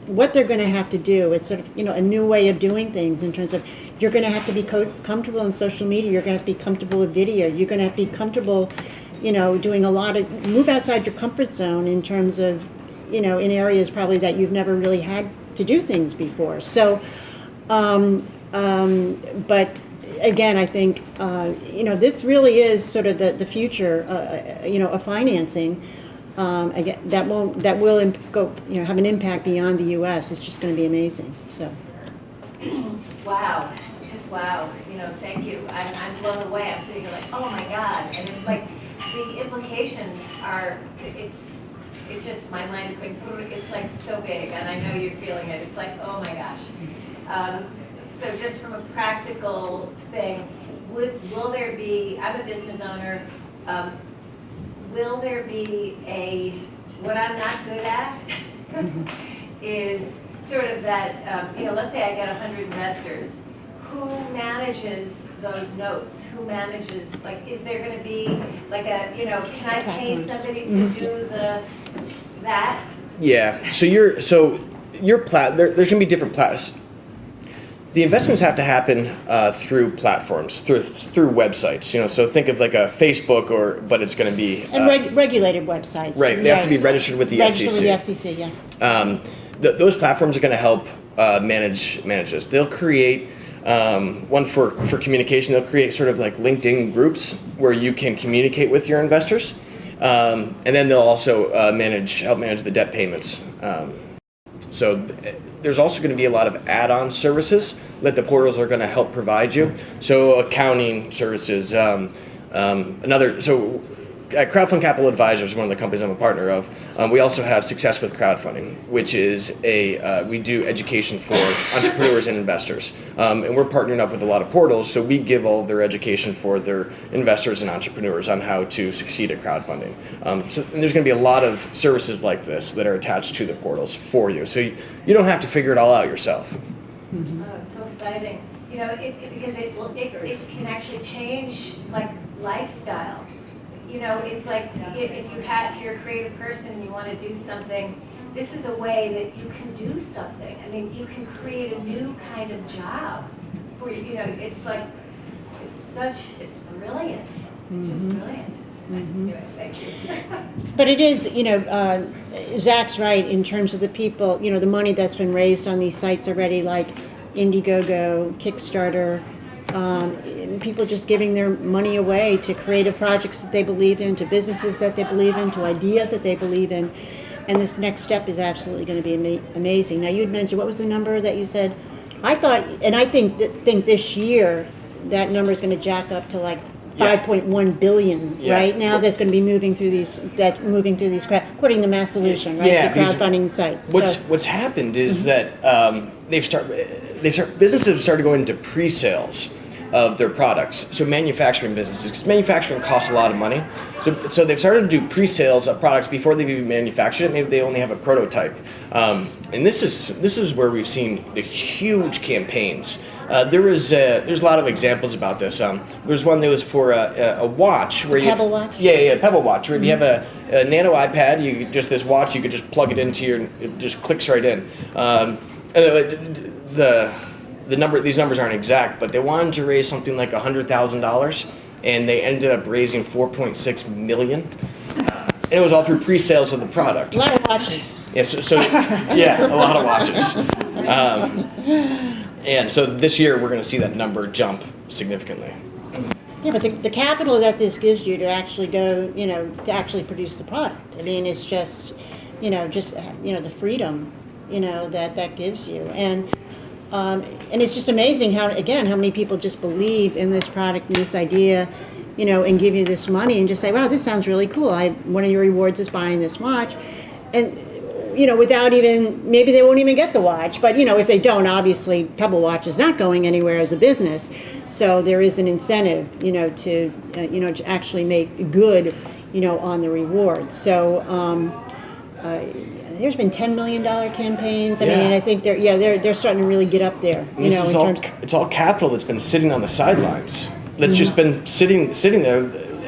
what they're going to have to do. It's sort of, a new way of doing things in terms of you're going to have to be comfortable in social media, you're going to have to be comfortable with video, you're going to have to be comfortable, doing a lot of, move outside your comfort zone in terms of, in areas probably that you've never really had to do things before. So, but again, I think this really is sort of the future, of financing. Again, that will have an impact beyond the U.S. It's just going to be amazing. So. Wow, just wow. Thank you. I'm blown away. I'm sitting here like, oh my God, and the implications are. It just my mind is going. It's like so big, and I know you're feeling it. It's like, oh my gosh. So just from a practical thing, will there be, I'm a business owner, will there be what I'm not good at is sort of that, let's say I get 100 investors, who manages those notes? Who manages, is there going to be can I pay somebody to do that? Yeah, there's going to be different platforms. The investments have to happen through platforms, through websites. So think of like a Facebook, but it's going to be regulated websites. Right, they have to be registered with the SEC. Registered with the SEC, yeah. Those platforms are going to help manage this. They'll create one for communication. They'll create sort of like LinkedIn groups where you can communicate with your investors, and then they'll also help manage the debt payments. So there's also going to be a lot of add-on services that the portals are going to help provide you. So accounting services, at Crowdfund Capital Advisors, one of the companies I'm a partner of, we also have Success with Crowdfunding, which is we do education for entrepreneurs and investors. And we're partnering up with a lot of portals, so we give all of their education for their investors and entrepreneurs on how to succeed at crowdfunding. And there's going to be a lot of services like this that are attached to the portals for you, so you don't have to figure it all out yourself. Mm-hmm. Oh, it's so exciting. Because it can actually change lifestyle. It's like if you're a creative person and you want to do something, this is a way that you can do something. I mean, you can create a new kind of job for you. It's brilliant. It's just brilliant. Anyway, thank you. But it is, Zach's right in terms of the people, the money that's been raised on these sites already, like Indiegogo, Kickstarter, people just giving their money away to creative projects that they believe in, to businesses that they believe in, to ideas that they believe in. And this next step is absolutely going to be amazing. Now, you had mentioned, what was the number that you said? I thought, and I think this year, that number is going to jack up to like 5.1 billion, Yeah. right? Now that's going to be moving through these, according to Mass Solution, right? Yeah, The crowdfunding sites. What's happened is that businesses have started going into pre-sales of their products. So manufacturing businesses, because manufacturing costs a lot of money. So they've started to do pre-sales of products before they've even manufactured it. Maybe they only have a prototype. And this is where we've seen the huge campaigns. There's a lot of examples about this. There's one that was for a watch where Pebble watch? Yeah, Pebble watch. Where if you have a nano iPad, this watch, you could just plug it into it just clicks right in. These numbers aren't exact, but they wanted to raise something like $100,000, and they ended up raising 4.6 million. And it was all through pre-sales of the product. A lot of watches. Yeah, a lot of watches. And so this year we're going to see that number jump significantly. Yeah, but the capital that this gives you to actually go, to actually produce the product. I mean, it's just, the freedom, that gives you. And it's just amazing how many people just believe in this product and this idea, and give you this money and just say, wow, this sounds really cool. One of your rewards is buying this watch. And, without even, maybe they won't even get the watch. But, if they don't, obviously, Pebble Watch is not going anywhere as a business. So there is an incentive, to actually make good, on the rewards. So there's been $10 million campaigns. I mean, I think they're starting to really get up there. It's all capital that's been sitting on the sidelines. That's just been sitting there,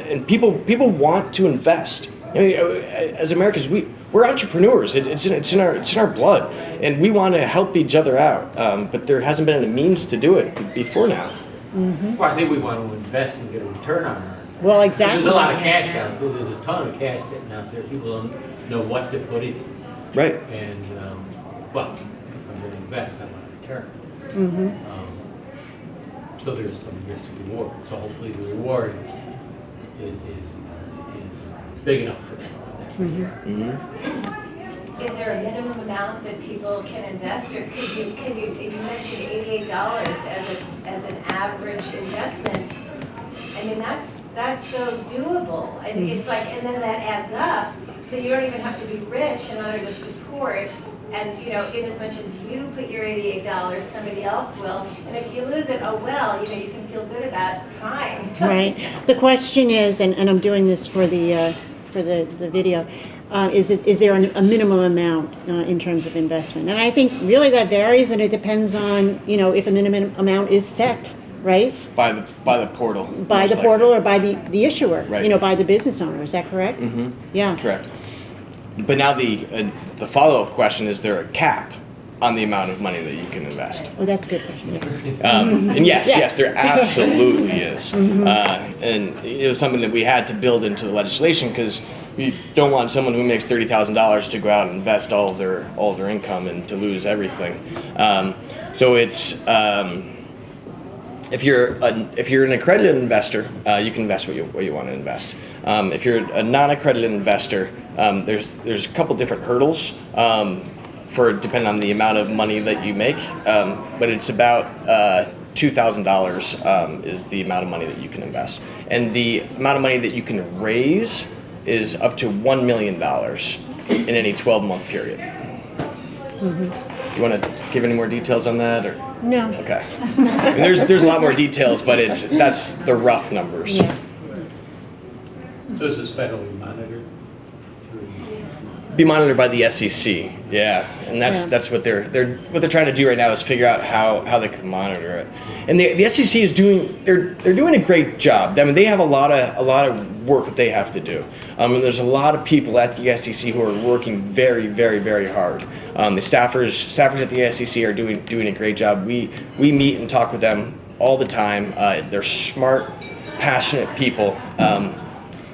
and people want to invest. I mean, as Americans, we're entrepreneurs. It's in our blood, and we want to help each other out. But there hasn't been any means to do it before now. Mm-hmm. Well, I think we want to invest and get a return on our. Well, exactly. There's a lot of cash out there. There's a ton of cash sitting out there. People don't know what to put it in. Right. And if I'm going to invest, I want a return. Mm-hmm. So there's some risk and reward. So hopefully the reward is big enough for them. Mm-hmm. Mm-hmm. Is there a minimum amount that people can invest, or you mentioned $88 as an average investment? I mean, that's so doable. And it's like, and then that adds up. So you don't even have to be rich in order to support. And in as much as you put your $88, somebody else will. And if you lose it, oh well, you can feel good about trying. Right. The question is, and I'm doing this for the video, is there a minimum amount in terms of investment? And I think really that varies, and it depends on if a minimum amount is set, right? By the portal. By the portal or by the issuer, right. By the business owner. Is that correct? Mm-hmm. Yeah. Correct. But now the follow-up question, is there a cap on the amount of money that you can invest? Oh, that's a good question. And yes, Yes. there absolutely is. Mm-hmm. And it was something that we had to build into the legislation, because we don't want someone who makes $30,000 to go out and invest all of their income and to lose everything. So it's if you're an accredited investor, you can invest what you want to invest. If you're a non-accredited investor, there's a couple different hurdles for depending on the amount of money that you make, but it's about $2,000 is the amount of money that you can invest, and the amount of money that you can raise is up to $1 million in any 12-month period. Mm-hmm. You want to give any more details on that, or? No. Okay. I mean, there's a lot more details, but that's the rough numbers. Yeah. So this is federally monitored? Be monitored by the SEC. Yeah, and that's what they're trying to do right now, is figure out how they can monitor it. And the SEC is doing a great job. I mean, they have a lot of work that they have to do. And there's a lot of people at the SEC who are working very, very, very hard. The staffers at the SEC are doing a great job. We meet and talk with them all the time. They're smart, passionate people.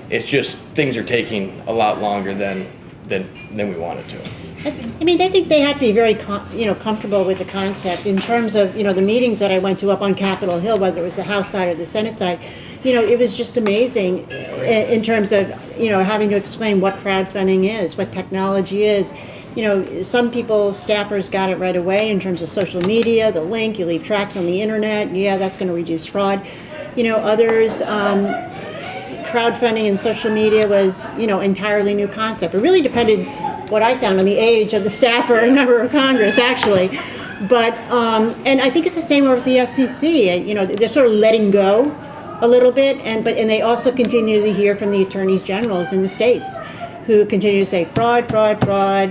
It's just things are taking a lot longer than we wanted to. I mean, I think they have to be very, comfortable with the concept in terms of, the meetings that I went to up on Capitol Hill, whether it was the House side or the Senate side. It was just amazing in terms of, having to explain what crowdfunding is, what technology is. Some people, staffers got it right away in terms of social media, the link, you leave tracks on the internet. Yeah, that's going to reduce fraud. Others, crowdfunding and social media was, entirely new concept. It really depended, what I found, on the age of the staffer and member of Congress, actually. But, and I think it's the same with the SEC. They're sort of letting go a little bit, and they also continue to hear from the attorneys generals in the states, who continue to say fraud, fraud, fraud.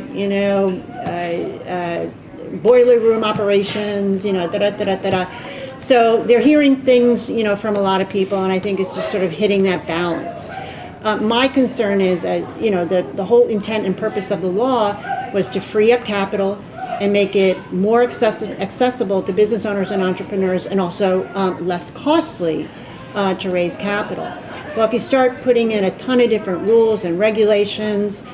Boiler room operations. Da da da da da. So they're hearing things, from a lot of people, and I think it's just sort of hitting that balance. My concern is, the whole intent and purpose of the law was to free up capital and make it more accessible to business owners and entrepreneurs, and also less costly to raise capital. Well, if you start putting in a ton of different rules and regulations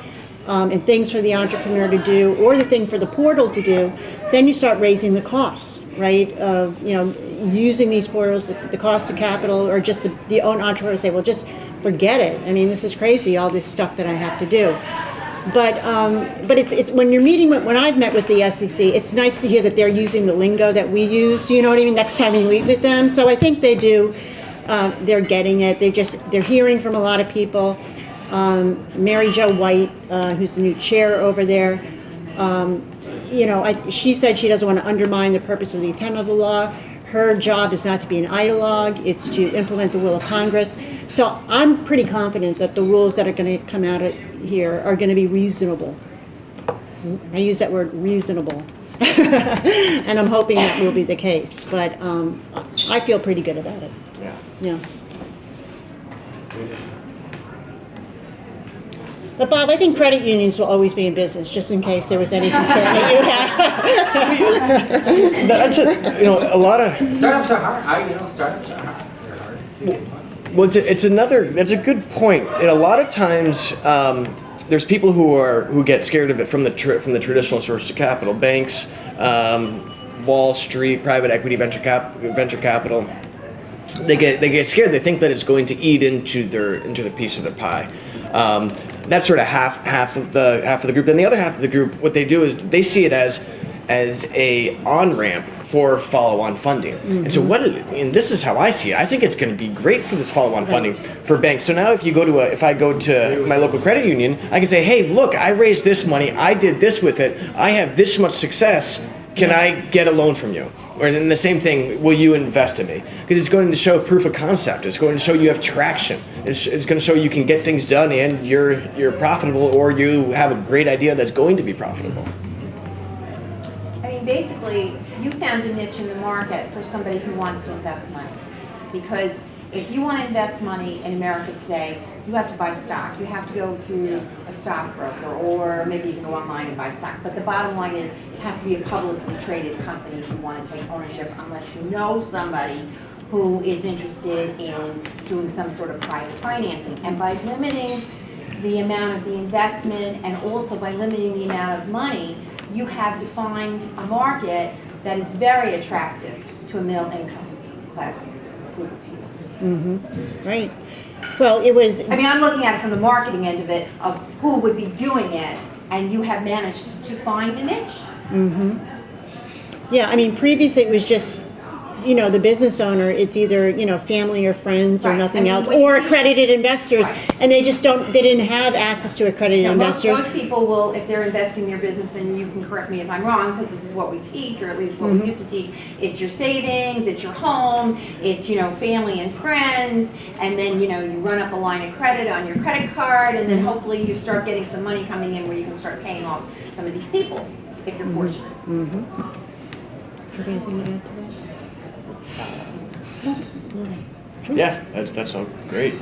and things for the entrepreneur to do, or the thing for the portal to do, then you start raising the costs, right, of using these portals, the cost of capital, or just the own entrepreneur say, well, just forget it. I mean, this is crazy, all this stuff that I have to do. But it's when you're meeting when I've met with the SEC, it's nice to hear that they're using the lingo that we use. You know what I mean? Next time we meet with them, so I think they do. They're getting it. They're hearing from a lot of people. Mary Jo White, who's the new chair over there, she said she doesn't want to undermine the purpose of the intent of the law. Her job is not to be an ideologue, it's to implement the will of Congress. So I'm pretty confident that the rules that are going to come out of here are going to be reasonable. I use that word, reasonable. And I'm hoping that will be the case. But I feel pretty good about it. Yeah. But Bob, I think credit unions will always be in business, just in case there was any concern that you had. That's a lot of Startups are hard. Startups are hard. They're hard. Well, that's a good point. And a lot of times, there's people who get scared of it from the traditional source of capital, banks, Wall Street, private equity, venture capital. They get scared. They think that it's going to eat into the piece of the pie. That's sort of half of the group. And the other half of the group, what they do is they see it as a on-ramp for follow-on funding. Mm-hmm. And so and this is how I see it. I think it's going to be great for this follow-on funding for banks. So now if I go to my local credit union, I can say, hey, look, I raised this money. I did this with it. I have this much success. Can I get a loan from you? Or in the same thing, will you invest in me? Because it's going to show proof of concept. It's going to show you have traction. It's going to show you can get things done and you're profitable, or you have a great idea that's going to be profitable. I mean, basically, you found a niche in the market for somebody who wants to invest money. Because if you want to invest money in America today, you have to buy stock. You have to go to a stockbroker, or maybe you can go online and buy stock. But the bottom line is, it has to be a publicly traded company if you want to take ownership, unless you know somebody who is interested in doing some sort of private financing. And by limiting the amount of the investment, and also by limiting the amount of money, you have defined a market that is very attractive to a middle income class group of people. Mm-hmm. Right. Well, it was. I mean, I'm looking at it from the marketing end of it, of who would be doing it, and you have managed to find a niche. Mm-hmm. Yeah, I mean, previously it was just, the business owner, it's either, family or friends or Right. nothing I mean, else, or accredited investors, Right. and they didn't have access to accredited investors. Most people will, if they're investing their business, and you can correct me if I'm wrong, because this is what we teach, or at least what we used to teach, it's your savings, it's your home, it's, family and friends, and then, you run up a line of credit on your credit card, and then hopefully you start getting some money coming in where you can start paying off some of these people, if you're fortunate. Mm-hmm. Have anything to add to that? Yeah, that's all great.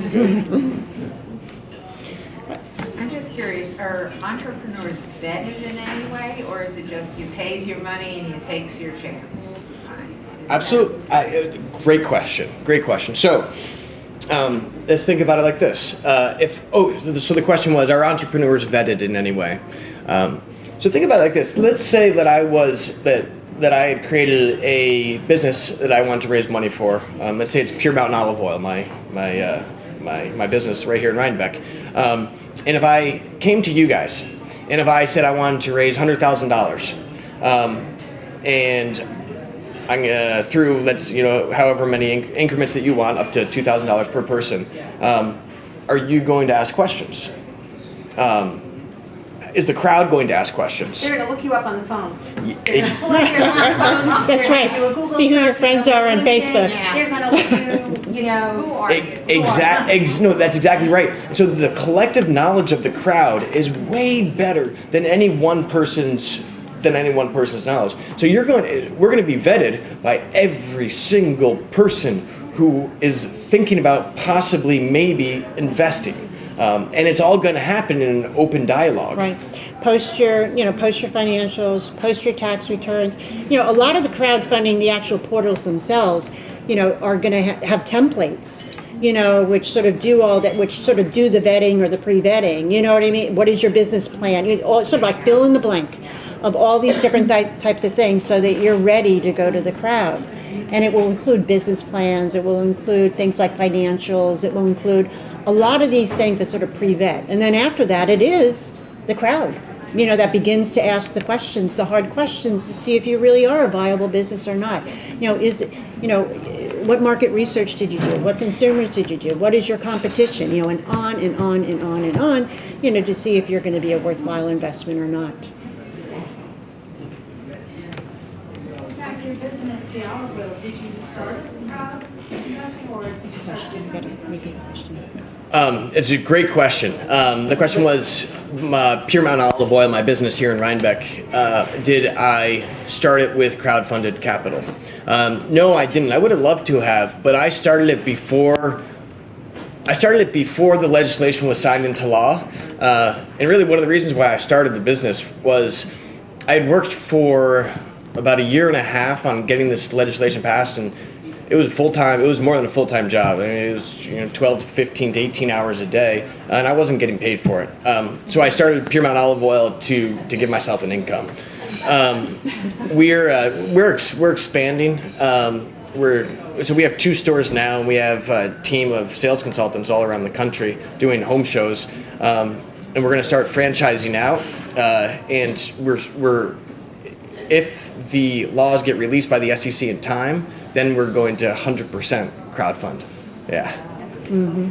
I'm just curious, are entrepreneurs vetted in any way, or is it just you pays your money and you takes your chance? Absolutely. Great question. So Let's think about it like this. So the question was, are entrepreneurs vetted in any way? So think about it like this. Let's say that that I had created a business that I wanted to raise money for. Let's say it's Pure Mountain Olive Oil, my business right here in Rhinebeck. And if I came to you guys, and if I said I wanted to raise $100,000, and I'm through however many increments that you want, up to $2,000 per person, are you going to ask questions? Is the crowd going to ask questions? They're gonna look you up on the phone. That's right. See who your friends are on Facebook. They're gonna look you, Who are you? No, that's exactly right. So the collective knowledge of the crowd is way better than any one person's knowledge. So we're going to be vetted by every single person who is thinking about possibly maybe investing. And it's all going to happen in an open dialogue. Right. Post your financials, post your tax returns. A lot of the crowdfunding, the actual portals themselves, are going to have templates, which sort of do all that, which sort of do the vetting or the pre-vetting. You know what I mean? What is your business plan? Sort of like fill in the blank of all these different types of things so that you're ready to go to the crowd. And it will include business plans, it will include things like financials, it will include a lot of these things that sort of pre-vet. And then after that, it is the crowd, that begins to ask the questions, the hard questions, to see if you really are a viable business or not. What market research did you do? What consumers did you do? What is your competition? And on and on and on and on, to see if you're going to be a worthwhile investment or not. Zach, your business, the olive oil, did you start crowd investing or did you start doing Repeat the question. It's a great question. The question was, Pure Mountain Olive Oil, my business here in Rhinebeck, did I start it with crowdfunded capital? No, I didn't. I would have loved to have, but I started it before the legislation was signed into law. And really one of the reasons why I started the business was I had worked for about a year and a half on getting this legislation passed, and it was full-time. It was more than a full-time job. I mean, it was 12 to 15 to 18 hours a day, and I wasn't getting paid for it. So I started Pure Mountain Olive Oil to give myself an income. We're expanding. So we have 2 stores now, and we have a team of sales consultants all around the country doing home shows, and we're going to start franchising out. And we're if the laws get released by the SEC in time, then we're going to 100% crowdfund. Yeah. Mm-hmm.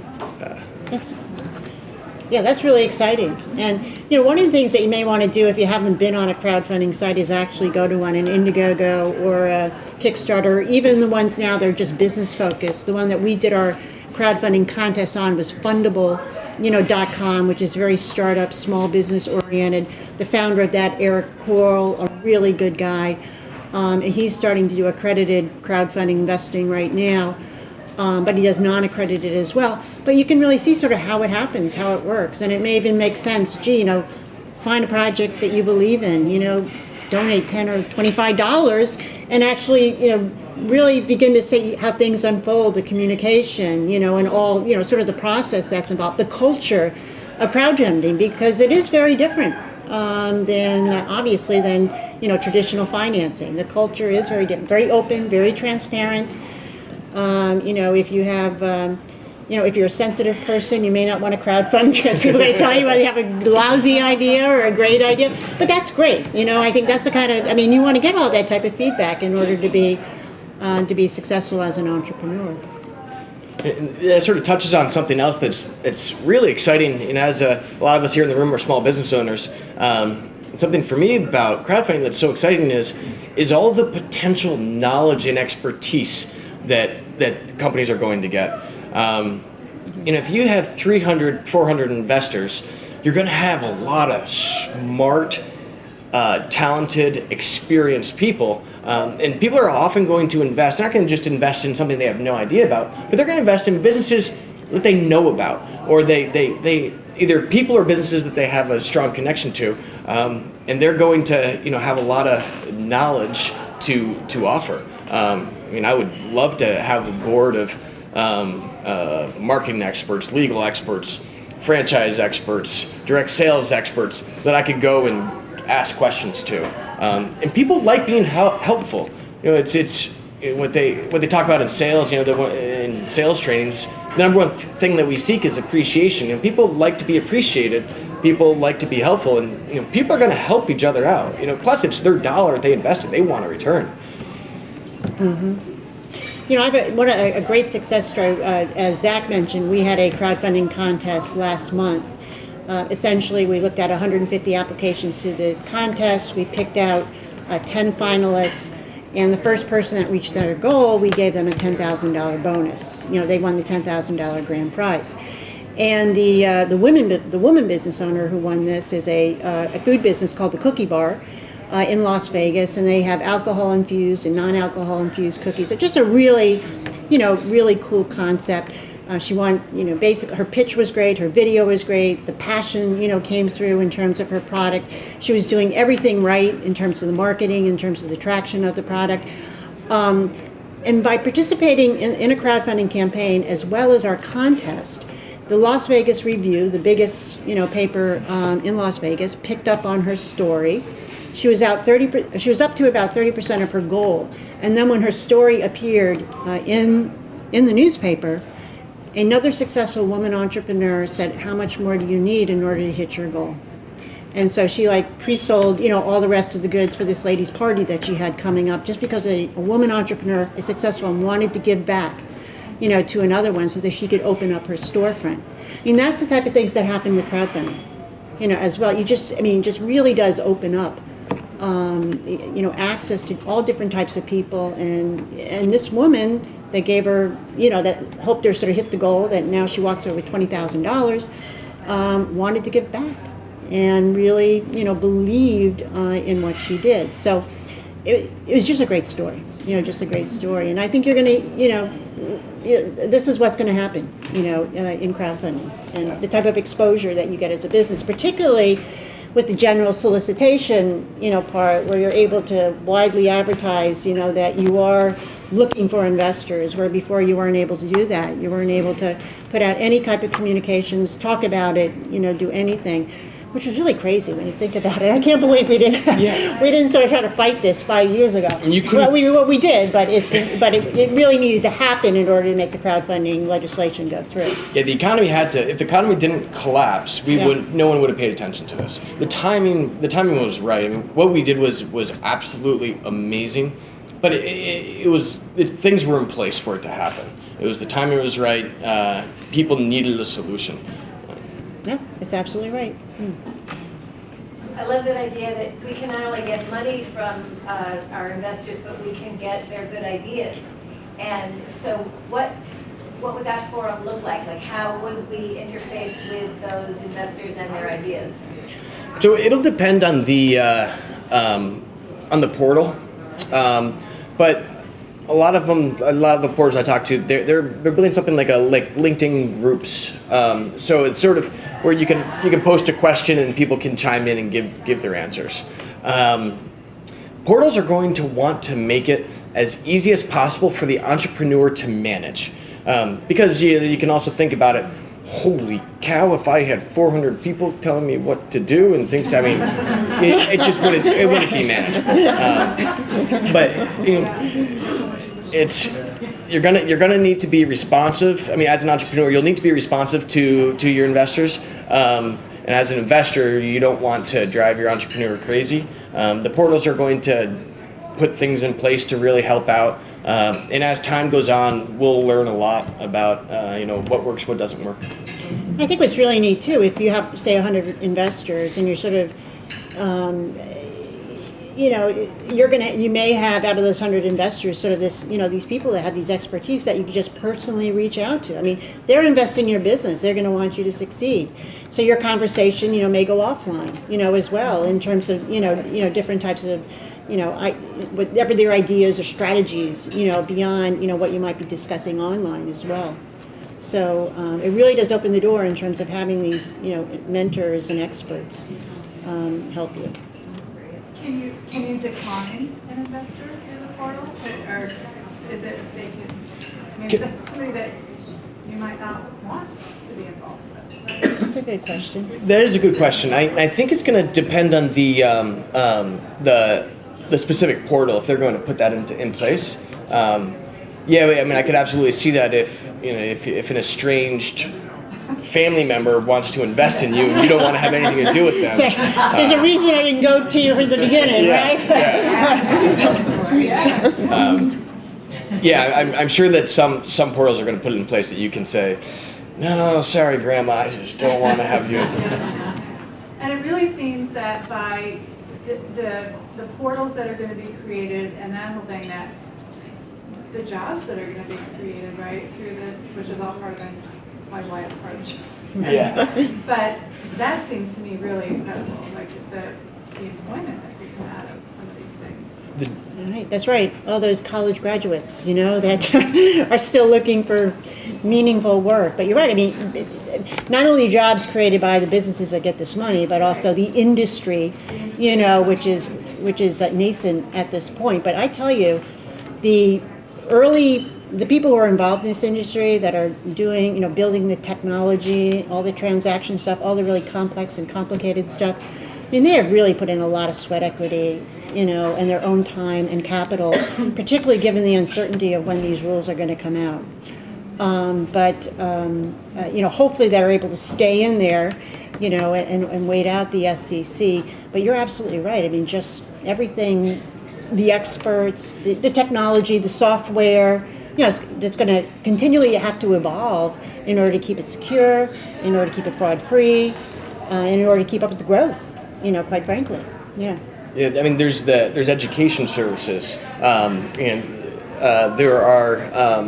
That's really exciting. And one of the things that you may want to do if you haven't been on a crowdfunding site is actually go to one, an Indiegogo or a Kickstarter, or even the ones now that are just business focused. The one that we did our crowdfunding contest on was Fundable.com, which is very startup, small business oriented. The founder of that, Eric Coral, a really good guy. And he's starting to do accredited crowdfunding investing right now, but he does non-accredited as well. But you can really see sort of how it happens, how it works. And it may even make sense, find a project that you believe in, donate $10 or $25 and actually, really begin to see how things unfold, the communication, and all, sort of the process that's involved, the culture of crowdfunding, because it is very different than traditional financing. The culture is very different, very open, very transparent. If you have, if you're a sensitive person, you may not want to crowdfund because people are going to tell you whether you have a lousy idea or a great idea. But that's great. I think that's the kind of, you want to get all that type of feedback in order to be successful as an entrepreneur. It sort of touches on something else that's really exciting, and as a lot of us here in the room are small business owners. Something for me about crowdfunding that's so exciting is all the potential knowledge and expertise that companies are going to get. If you have 300, 400 investors, you're going to have a lot of smart, talented, experienced people. And people are often going to invest. They're not going to just invest in something they have no idea about, but they're going to invest in businesses that they know about, or they either people or businesses that they have a strong connection to, and they're going to have a lot of knowledge to offer. I would love to have a board of marketing experts, legal experts, franchise experts, direct sales experts that I could go and ask questions to. And people like being helpful. You know, it's what they talk about in sales. You know, in sales trainings, the number one thing that we seek is appreciation. And people like to be appreciated. People like to be helpful, and you know, people are going to help each other out. You know, plus it's their dollar they invested; they want a return. Mm-hmm. You know, I have a great success story. As Zach mentioned, we had a crowdfunding contest last month. Essentially, we looked at 150 applications to the contest. We picked out 10 finalists, and the first person that reached their goal, we gave them a $10,000 bonus. You know, they won the $10,000 grand prize. And the woman business owner who won this is a food business called the Cookie Bar in Las Vegas, and they have alcohol infused and non-alcohol infused cookies. So just a really, really cool concept. She won, basically her pitch was great, her video was great, the passion, came through in terms of her product. She was doing everything right in terms of the marketing, in terms of the traction of the product. And by participating in a crowdfunding campaign as well as our contest, the Las Vegas Review, the biggest paper in Las Vegas, picked up on her story. She was up to about 30% of her goal, and then when her story appeared in the newspaper, another successful woman entrepreneur said, "How much more do you need in order to hit your goal?" And so she pre-sold all the rest of the goods for this lady's party that she had coming up, just because a woman entrepreneur is successful and wanted to give back to another one so that she could open up her storefront. I mean, that's the type of things that happen with crowdfunding, as well. It just really does open up, access to all different types of people. And this woman that gave her, that helped her sort of hit the goal, that now she walks over $20,000, wanted to give back and really, believed in what she did. So it was just a great story, just a great story. And I think you're going to, this is what's going to happen, in crowdfunding, and the type of exposure that you get as a business, particularly with the general solicitation, part where you're able to widely advertise, that you are looking for investors, where before you weren't able to do that. You weren't able to put out any type of communications, talk about it, do anything, which was really crazy when you think about it. I can't believe we didn't we didn't sort of try to fight this 5 years ago. Well, we did, but it really needed to happen in order to make the crowdfunding legislation go through. Yeah, the economy had to. If the economy didn't collapse, no one would have paid attention to this. The timing was right. I mean, what we did was absolutely amazing, but things were in place for it to happen. It was the timing was right. People needed a solution. Yeah, it's absolutely right. I love that idea that we can not only get money from our investors, but we can get their good ideas. And so what would that forum look like? Like, how would we interface with those investors and their ideas? So it'll depend on the portal, but a lot of the portals I talk to, they're building something like LinkedIn groups. So it's sort of where you can post a question and people can chime in and give their answers. Portals are going to want to make it as easy as possible for the entrepreneur to manage, because you can also think about it. Holy cow! If I had 400 people telling me what to do and things, I mean, it just wouldn't be manageable. But you're gonna need to be responsive. I mean, as an entrepreneur, you'll need to be responsive to your investors. And as an investor, you don't want to drive your entrepreneur crazy. The portals are going to put things in place to really help out. And as time goes on, we'll learn a lot about what works, what doesn't work. I think what's really neat too, if you have, say, 100 investors, and you're sort of, you may have out of those 100 investors sort of this, these people that have these expertise that you can just personally reach out to. I mean, they're investing in your business. They're going to want you to succeed. So your conversation, may go offline, as well, in terms of, different types of, whatever their ideas or strategies, beyond, what you might be discussing online as well. So it really does open the door in terms of having these, mentors and experts help you. Can you decline an investor through the portal, or is it they can? I mean, it's somebody that you might not want to be involved with. Right? That's a good question. That is a good question. I think it's going to depend on the specific portal if they're going to put that in place. Yeah, I mean, I could absolutely see that if an estranged family member wants to invest in you and you don't want to have anything to do with them. So, there's a reason I didn't go to you from the beginning, right? Yeah, I'm sure that some portals are going to put it in place that you can say, no, sorry, Grandma, I just don't want to have you. And it really seems that by the portals that are going to be created and that whole thing, that the jobs that are going to be created, right, through this, which is all part of why it's part of the job. Yeah. But that seems to me really incredible, like the employment that could come out of some of these things. Right, that's right. All those college graduates, that are still looking for meaningful work. But you're right. I mean, not only jobs created by the businesses that get this money, but also the industry, which is nascent at this point. But I tell you, the people who are involved in this industry that are doing, building the technology, all the transaction stuff, all the really complex and complicated stuff, I mean, they have really put in a lot of sweat equity, and their own time and capital, particularly given the uncertainty of when these rules are going to come out. Hopefully they're able to stay in there, and wait out the SEC. But you're absolutely right. I mean, just everything, the experts, the technology, the software, that's going to continually have to evolve in order to keep it secure, in order to keep it fraud-free, and in order to keep up with the growth, quite frankly. Yeah. Yeah, I mean, there's education services, and there are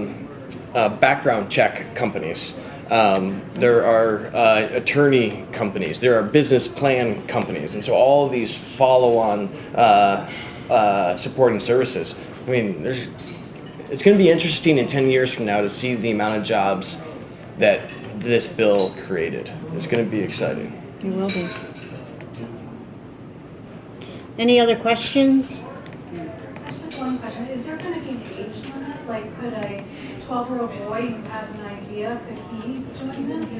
background check companies. There are attorney companies. There are business plan companies, and so all of these follow-on supporting services. I mean, it's going to be interesting in 10 years from now to see the amount of jobs that this bill created. It's going to be exciting. It will be. Any other questions? Just one question. Is there going to be an age limit? Like, could a 12-year-old boy who has an idea, could he join this? You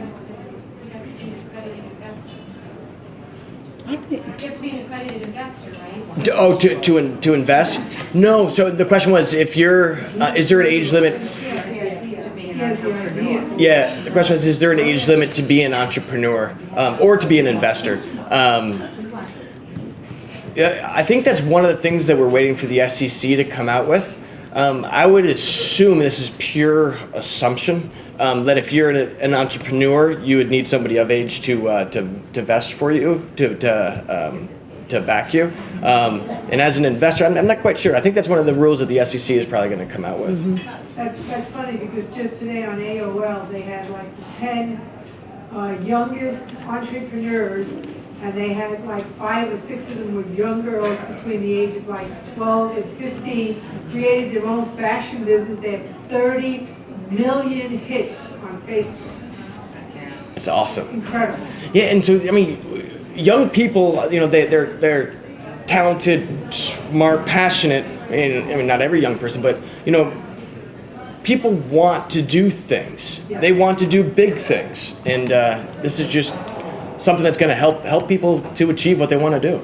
have to be an accredited investor. You have to be an accredited investor, right? To invest? No. So the question was, if you're, is there an age limit? Yeah. The question was, is there an age limit to be an entrepreneur or to be an investor? Yeah, I think that's one of the things that we're waiting for the SEC to come out with. I would assume, this is pure assumption, that if you're an entrepreneur, you would need somebody of age to vest for you, to back you. And as an investor, I'm not quite sure. I think that's one of the rules that the SEC is probably going to come out with. Mm-hmm. That's funny, because just today on AOL, they had like the 10 youngest entrepreneurs, and they had like 5 or 6 of them were young girls between the age of like 12 and 15, created their own fashion business. They have 30 million hits on Facebook. It's awesome. Incredible. Yeah, and so, I mean, young people, they're talented, smart, passionate, and I mean, not every young person, but, people want to do things. Yeah. They want to do big things, and this is just something that's going to help people to achieve what they want to do.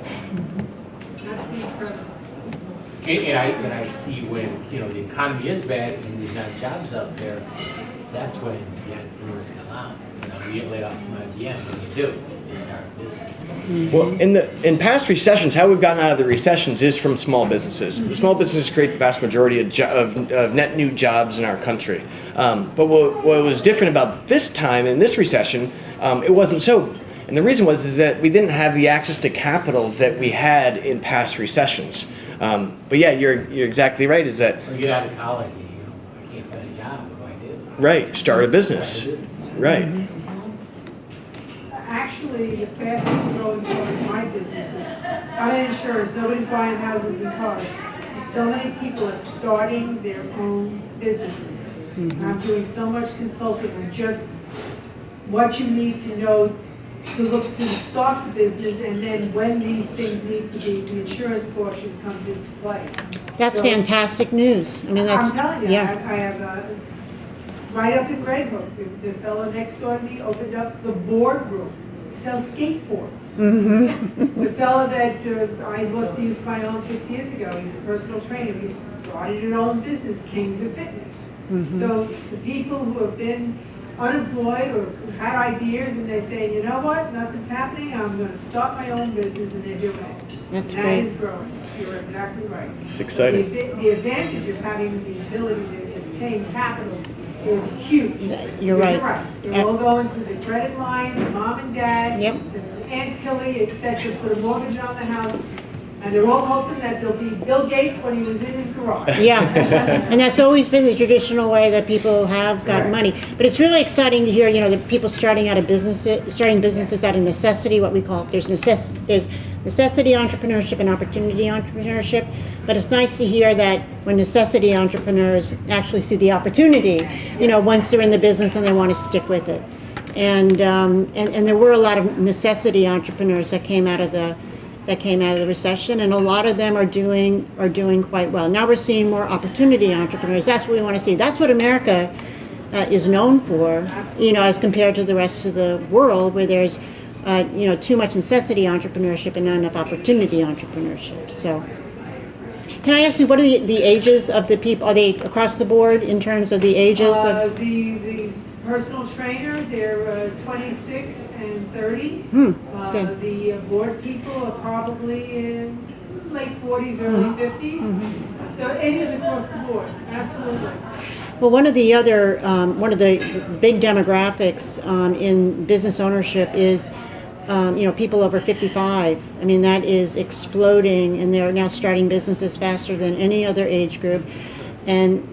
And I see when the economy is bad and there's not jobs out there, that's when the entrepreneurs come out. You get laid off from IBM. What do? You start a business. Well, in past recessions, how we've gotten out of the recessions is from small businesses. The small businesses create the vast majority of net new jobs in our country. But what was different about this time in this recession, it wasn't so. And the reason is that we didn't have the access to capital that we had in past recessions. But yeah, you're exactly right. Is that when you get out of college, I can't find a job. What do I do? Right, start a business. Right. Mm-hmm. Actually, the fastest growing part of my business is, I'm in insurance. Nobody's buying houses and cars. And so many people are starting their own businesses. Mm-hmm. And I'm doing so much consulting on just what you need to know to look to start the business, and then when these things need to be, the insurance portion comes into play. That's fantastic news. I mean, I'm telling you, yeah. I have right up in Red Hook, the fellow next door to me opened up the boardroom, sells skateboards. The fellow that I was to use my own 6 years ago, he's a personal trainer, he started his own business, Kings of Fitness. So the people who have been unemployed or had ideas and they say, you know what, nothing's happening, I'm going to start my own business, and they're doing it. That's and great. That is growing. You're exactly right. It's exciting. The advantage of having the ability to obtain capital is huge. You're right. They're all going to the credit line, the mom and dad, Yep. Aunt Tilly, etc., put a mortgage on the house, and they're all hoping that there'll be Bill Gates when he was in his garage. Yeah, and that's always been the traditional way that people have got money. But it's really exciting to hear, that people starting businesses out of necessity, what we call, there's necessity entrepreneurship and opportunity entrepreneurship. But it's nice to hear that when necessity entrepreneurs actually see the opportunity, once they're in the business and they want to stick with it. And there were a lot of necessity entrepreneurs that came out of the recession, and a lot of them are doing quite well. Now we're seeing more opportunity entrepreneurs. That's what we want to see. That's what America is known for, as compared to the rest of the world, where there's too much necessity entrepreneurship and not enough opportunity entrepreneurship. So, can I ask you, what are the ages of the people? Are they across the board in terms of the ages of the personal trainer, they're 26 and 30. Good. The board people are probably in late 40s, early 50s. So it is across the board, absolutely. Well, one of the big demographics in business ownership is, people over 55. I mean, that is exploding, and they're now starting businesses faster than any other age group. And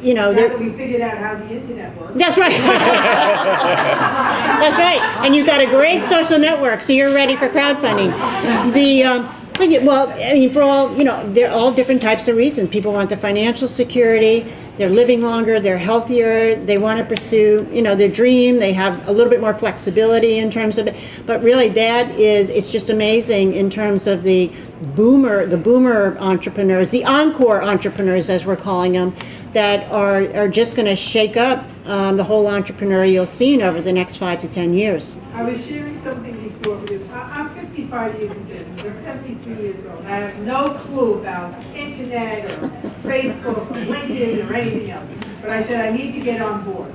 Now that we figured out how the internet works. That's right. That's right. And you've got a great social network, so you're ready for crowdfunding. For all, they're all different types of reasons. People want the financial security. They're living longer. They're healthier. They want to pursue, their dream. They have a little bit more flexibility in terms of it. But really, it's just amazing in terms of the boomer entrepreneurs, the encore entrepreneurs, as we're calling them, that are just going to shake up the whole entrepreneurial scene over the next 5 to 10 years. I was sharing something before with you. I'm 55 years in business. I'm 73 years old. I have no clue about internet or Facebook or LinkedIn or anything else. But I said I need to get on board.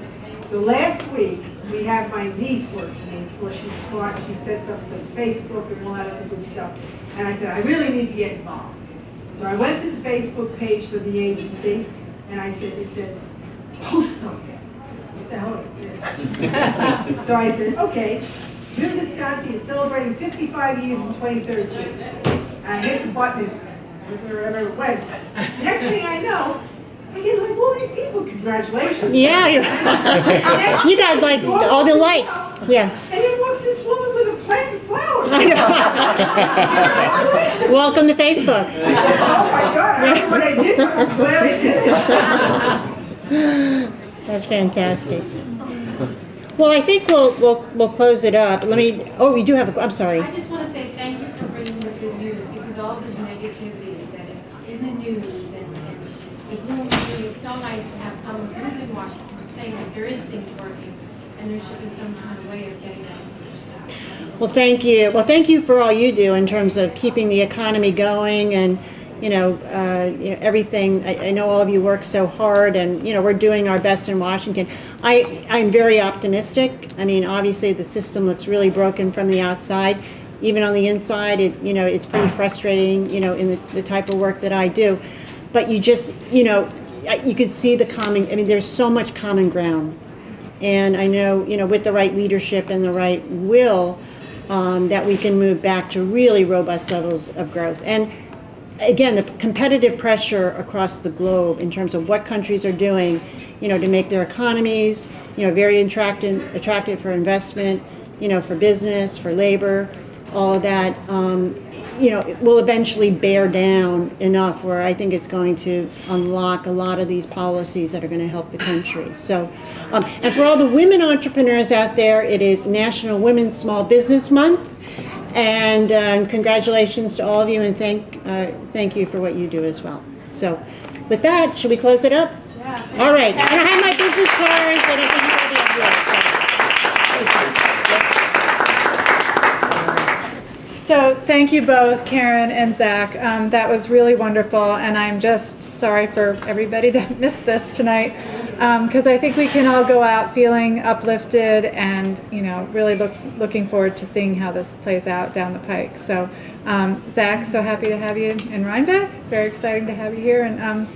So last week, we have my niece works for me. Before she's smart, she sets up the Facebook and all that other good stuff. And I said, I really need to get involved. So I went to the Facebook page for the agency, and I said, it says, post something. What the hell is this? So I said, okay, June Visconti is celebrating 55 years in 2013. And I hit the button, wherever it went. Next thing I know, I get like all these people, congratulations. Yeah, you got like all the likes. Yeah. And then walks this woman with a plant and flowers. Congratulations. Welcome to Facebook. I said, oh my God, I don't know what I did, but I'm glad I did it. That's fantastic. Well, I think we'll close it up. We do have I'm sorry. I just want to say thank you for bringing the good news, because all this negativity that is in the news and the gloom and doom, it's so nice to have someone who's in Washington saying that there is things working and there should be some kind of way of getting that information out. Well, thank you. Well, thank you for all you do in terms of keeping the economy going and everything. I know all of you work so hard, and we're doing our best in Washington. I'm very optimistic. I mean, obviously the system looks really broken from the outside. Even on the inside, it's pretty frustrating. In the type of work that I do, but you just you can see the common. I mean, there's so much common ground, and I know with the right leadership and the right will, that we can move back to really robust levels of growth. And again, the competitive pressure across the globe in terms of what countries are doing, to make their economies, very attractive for investment, for business, for labor, all of that, it will eventually bear down enough where I think it's going to unlock a lot of these policies that are going to help the country. So, and for all the women entrepreneurs out there, it is National Women's Small Business Month. And congratulations to all of you, and thank you for what you do as well. So with that, should we close it up? Yeah. All right, and I have my business cards and everybody have yours. So thank you both, Karen and Zach. That was really wonderful, and I'm just sorry for everybody that missed this tonight, because I think we can all go out feeling uplifted and really looking forward to seeing how this plays out down the pike. So Zach, so happy to have you in Rhinebeck. Very exciting to have you here, and